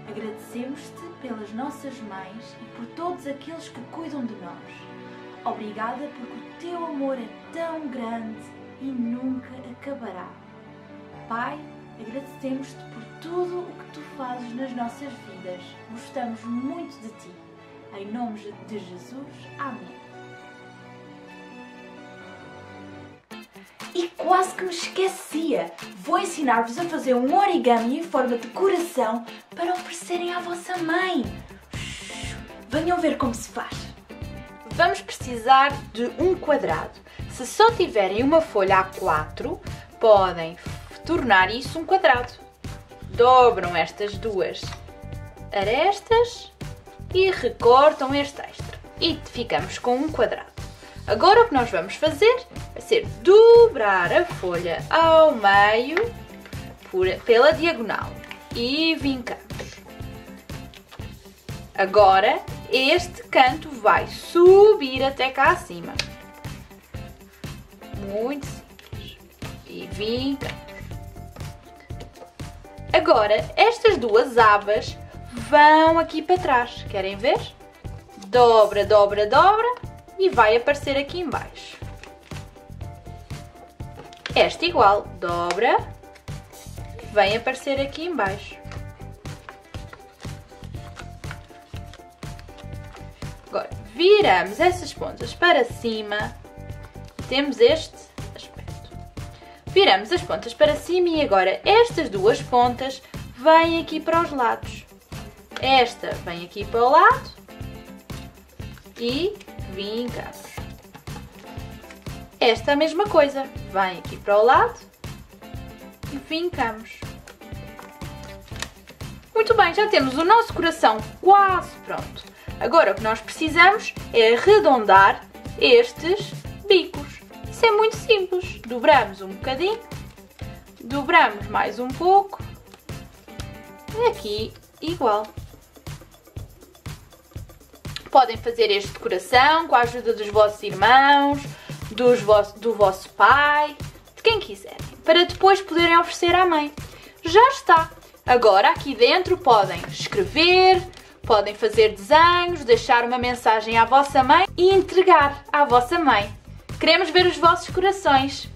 Agradecemos-te pelas nossas mães e por todos aqueles que cuidam de nós. Obrigada porque o teu amor é tão grande e nunca acabará. Pai, agradecemos-te por tudo o que tu fazes nas nossas vidas. Gostamos muito de ti. Em nome de Jesus, amém. E quase que me esquecia! Vou ensinar-vos a fazer um origami em forma de coração para oferecerem à vossa mãe. Venham ver como se faz. Vamos precisar de um quadrado. Se só tiverem uma folha A4, podem tornar isso um quadrado. Dobram estas duas arestas e recortam este extra. E ficamos com um quadrado. Agora o que nós vamos fazer vai ser dobrar a folha ao meio pela diagonal e vincamos. Agora este canto vai subir até cá acima. Muito simples. E vincamos. Agora, estas duas abas vão aqui para trás. Querem ver? Dobra, dobra, dobra e vai aparecer aqui em baixo. Esta igual, dobra, vem aparecer aqui em baixo. Agora, viramos essas pontas para cima e temos este aspecto. Viramos as pontas para cima e agora estas duas pontas vêm aqui para os lados. Esta vem aqui para o lado e vincamos. Esta é a mesma coisa, vem aqui para o lado e vincamos. Muito bem, já temos o nosso coração quase pronto. Agora o que nós precisamos é arredondar estes bicos. Isso é muito simples. Dobramos um bocadinho, dobramos mais um pouco e aqui igual. Podem fazer este coração com a ajuda dos vossos irmãos, do vosso pai, de quem quiserem, para depois poderem oferecer à mãe. Já está! Agora aqui dentro podem escrever, podem fazer desenhos, deixar uma mensagem à vossa mãe e entregar à vossa mãe. Queremos ver os vossos corações.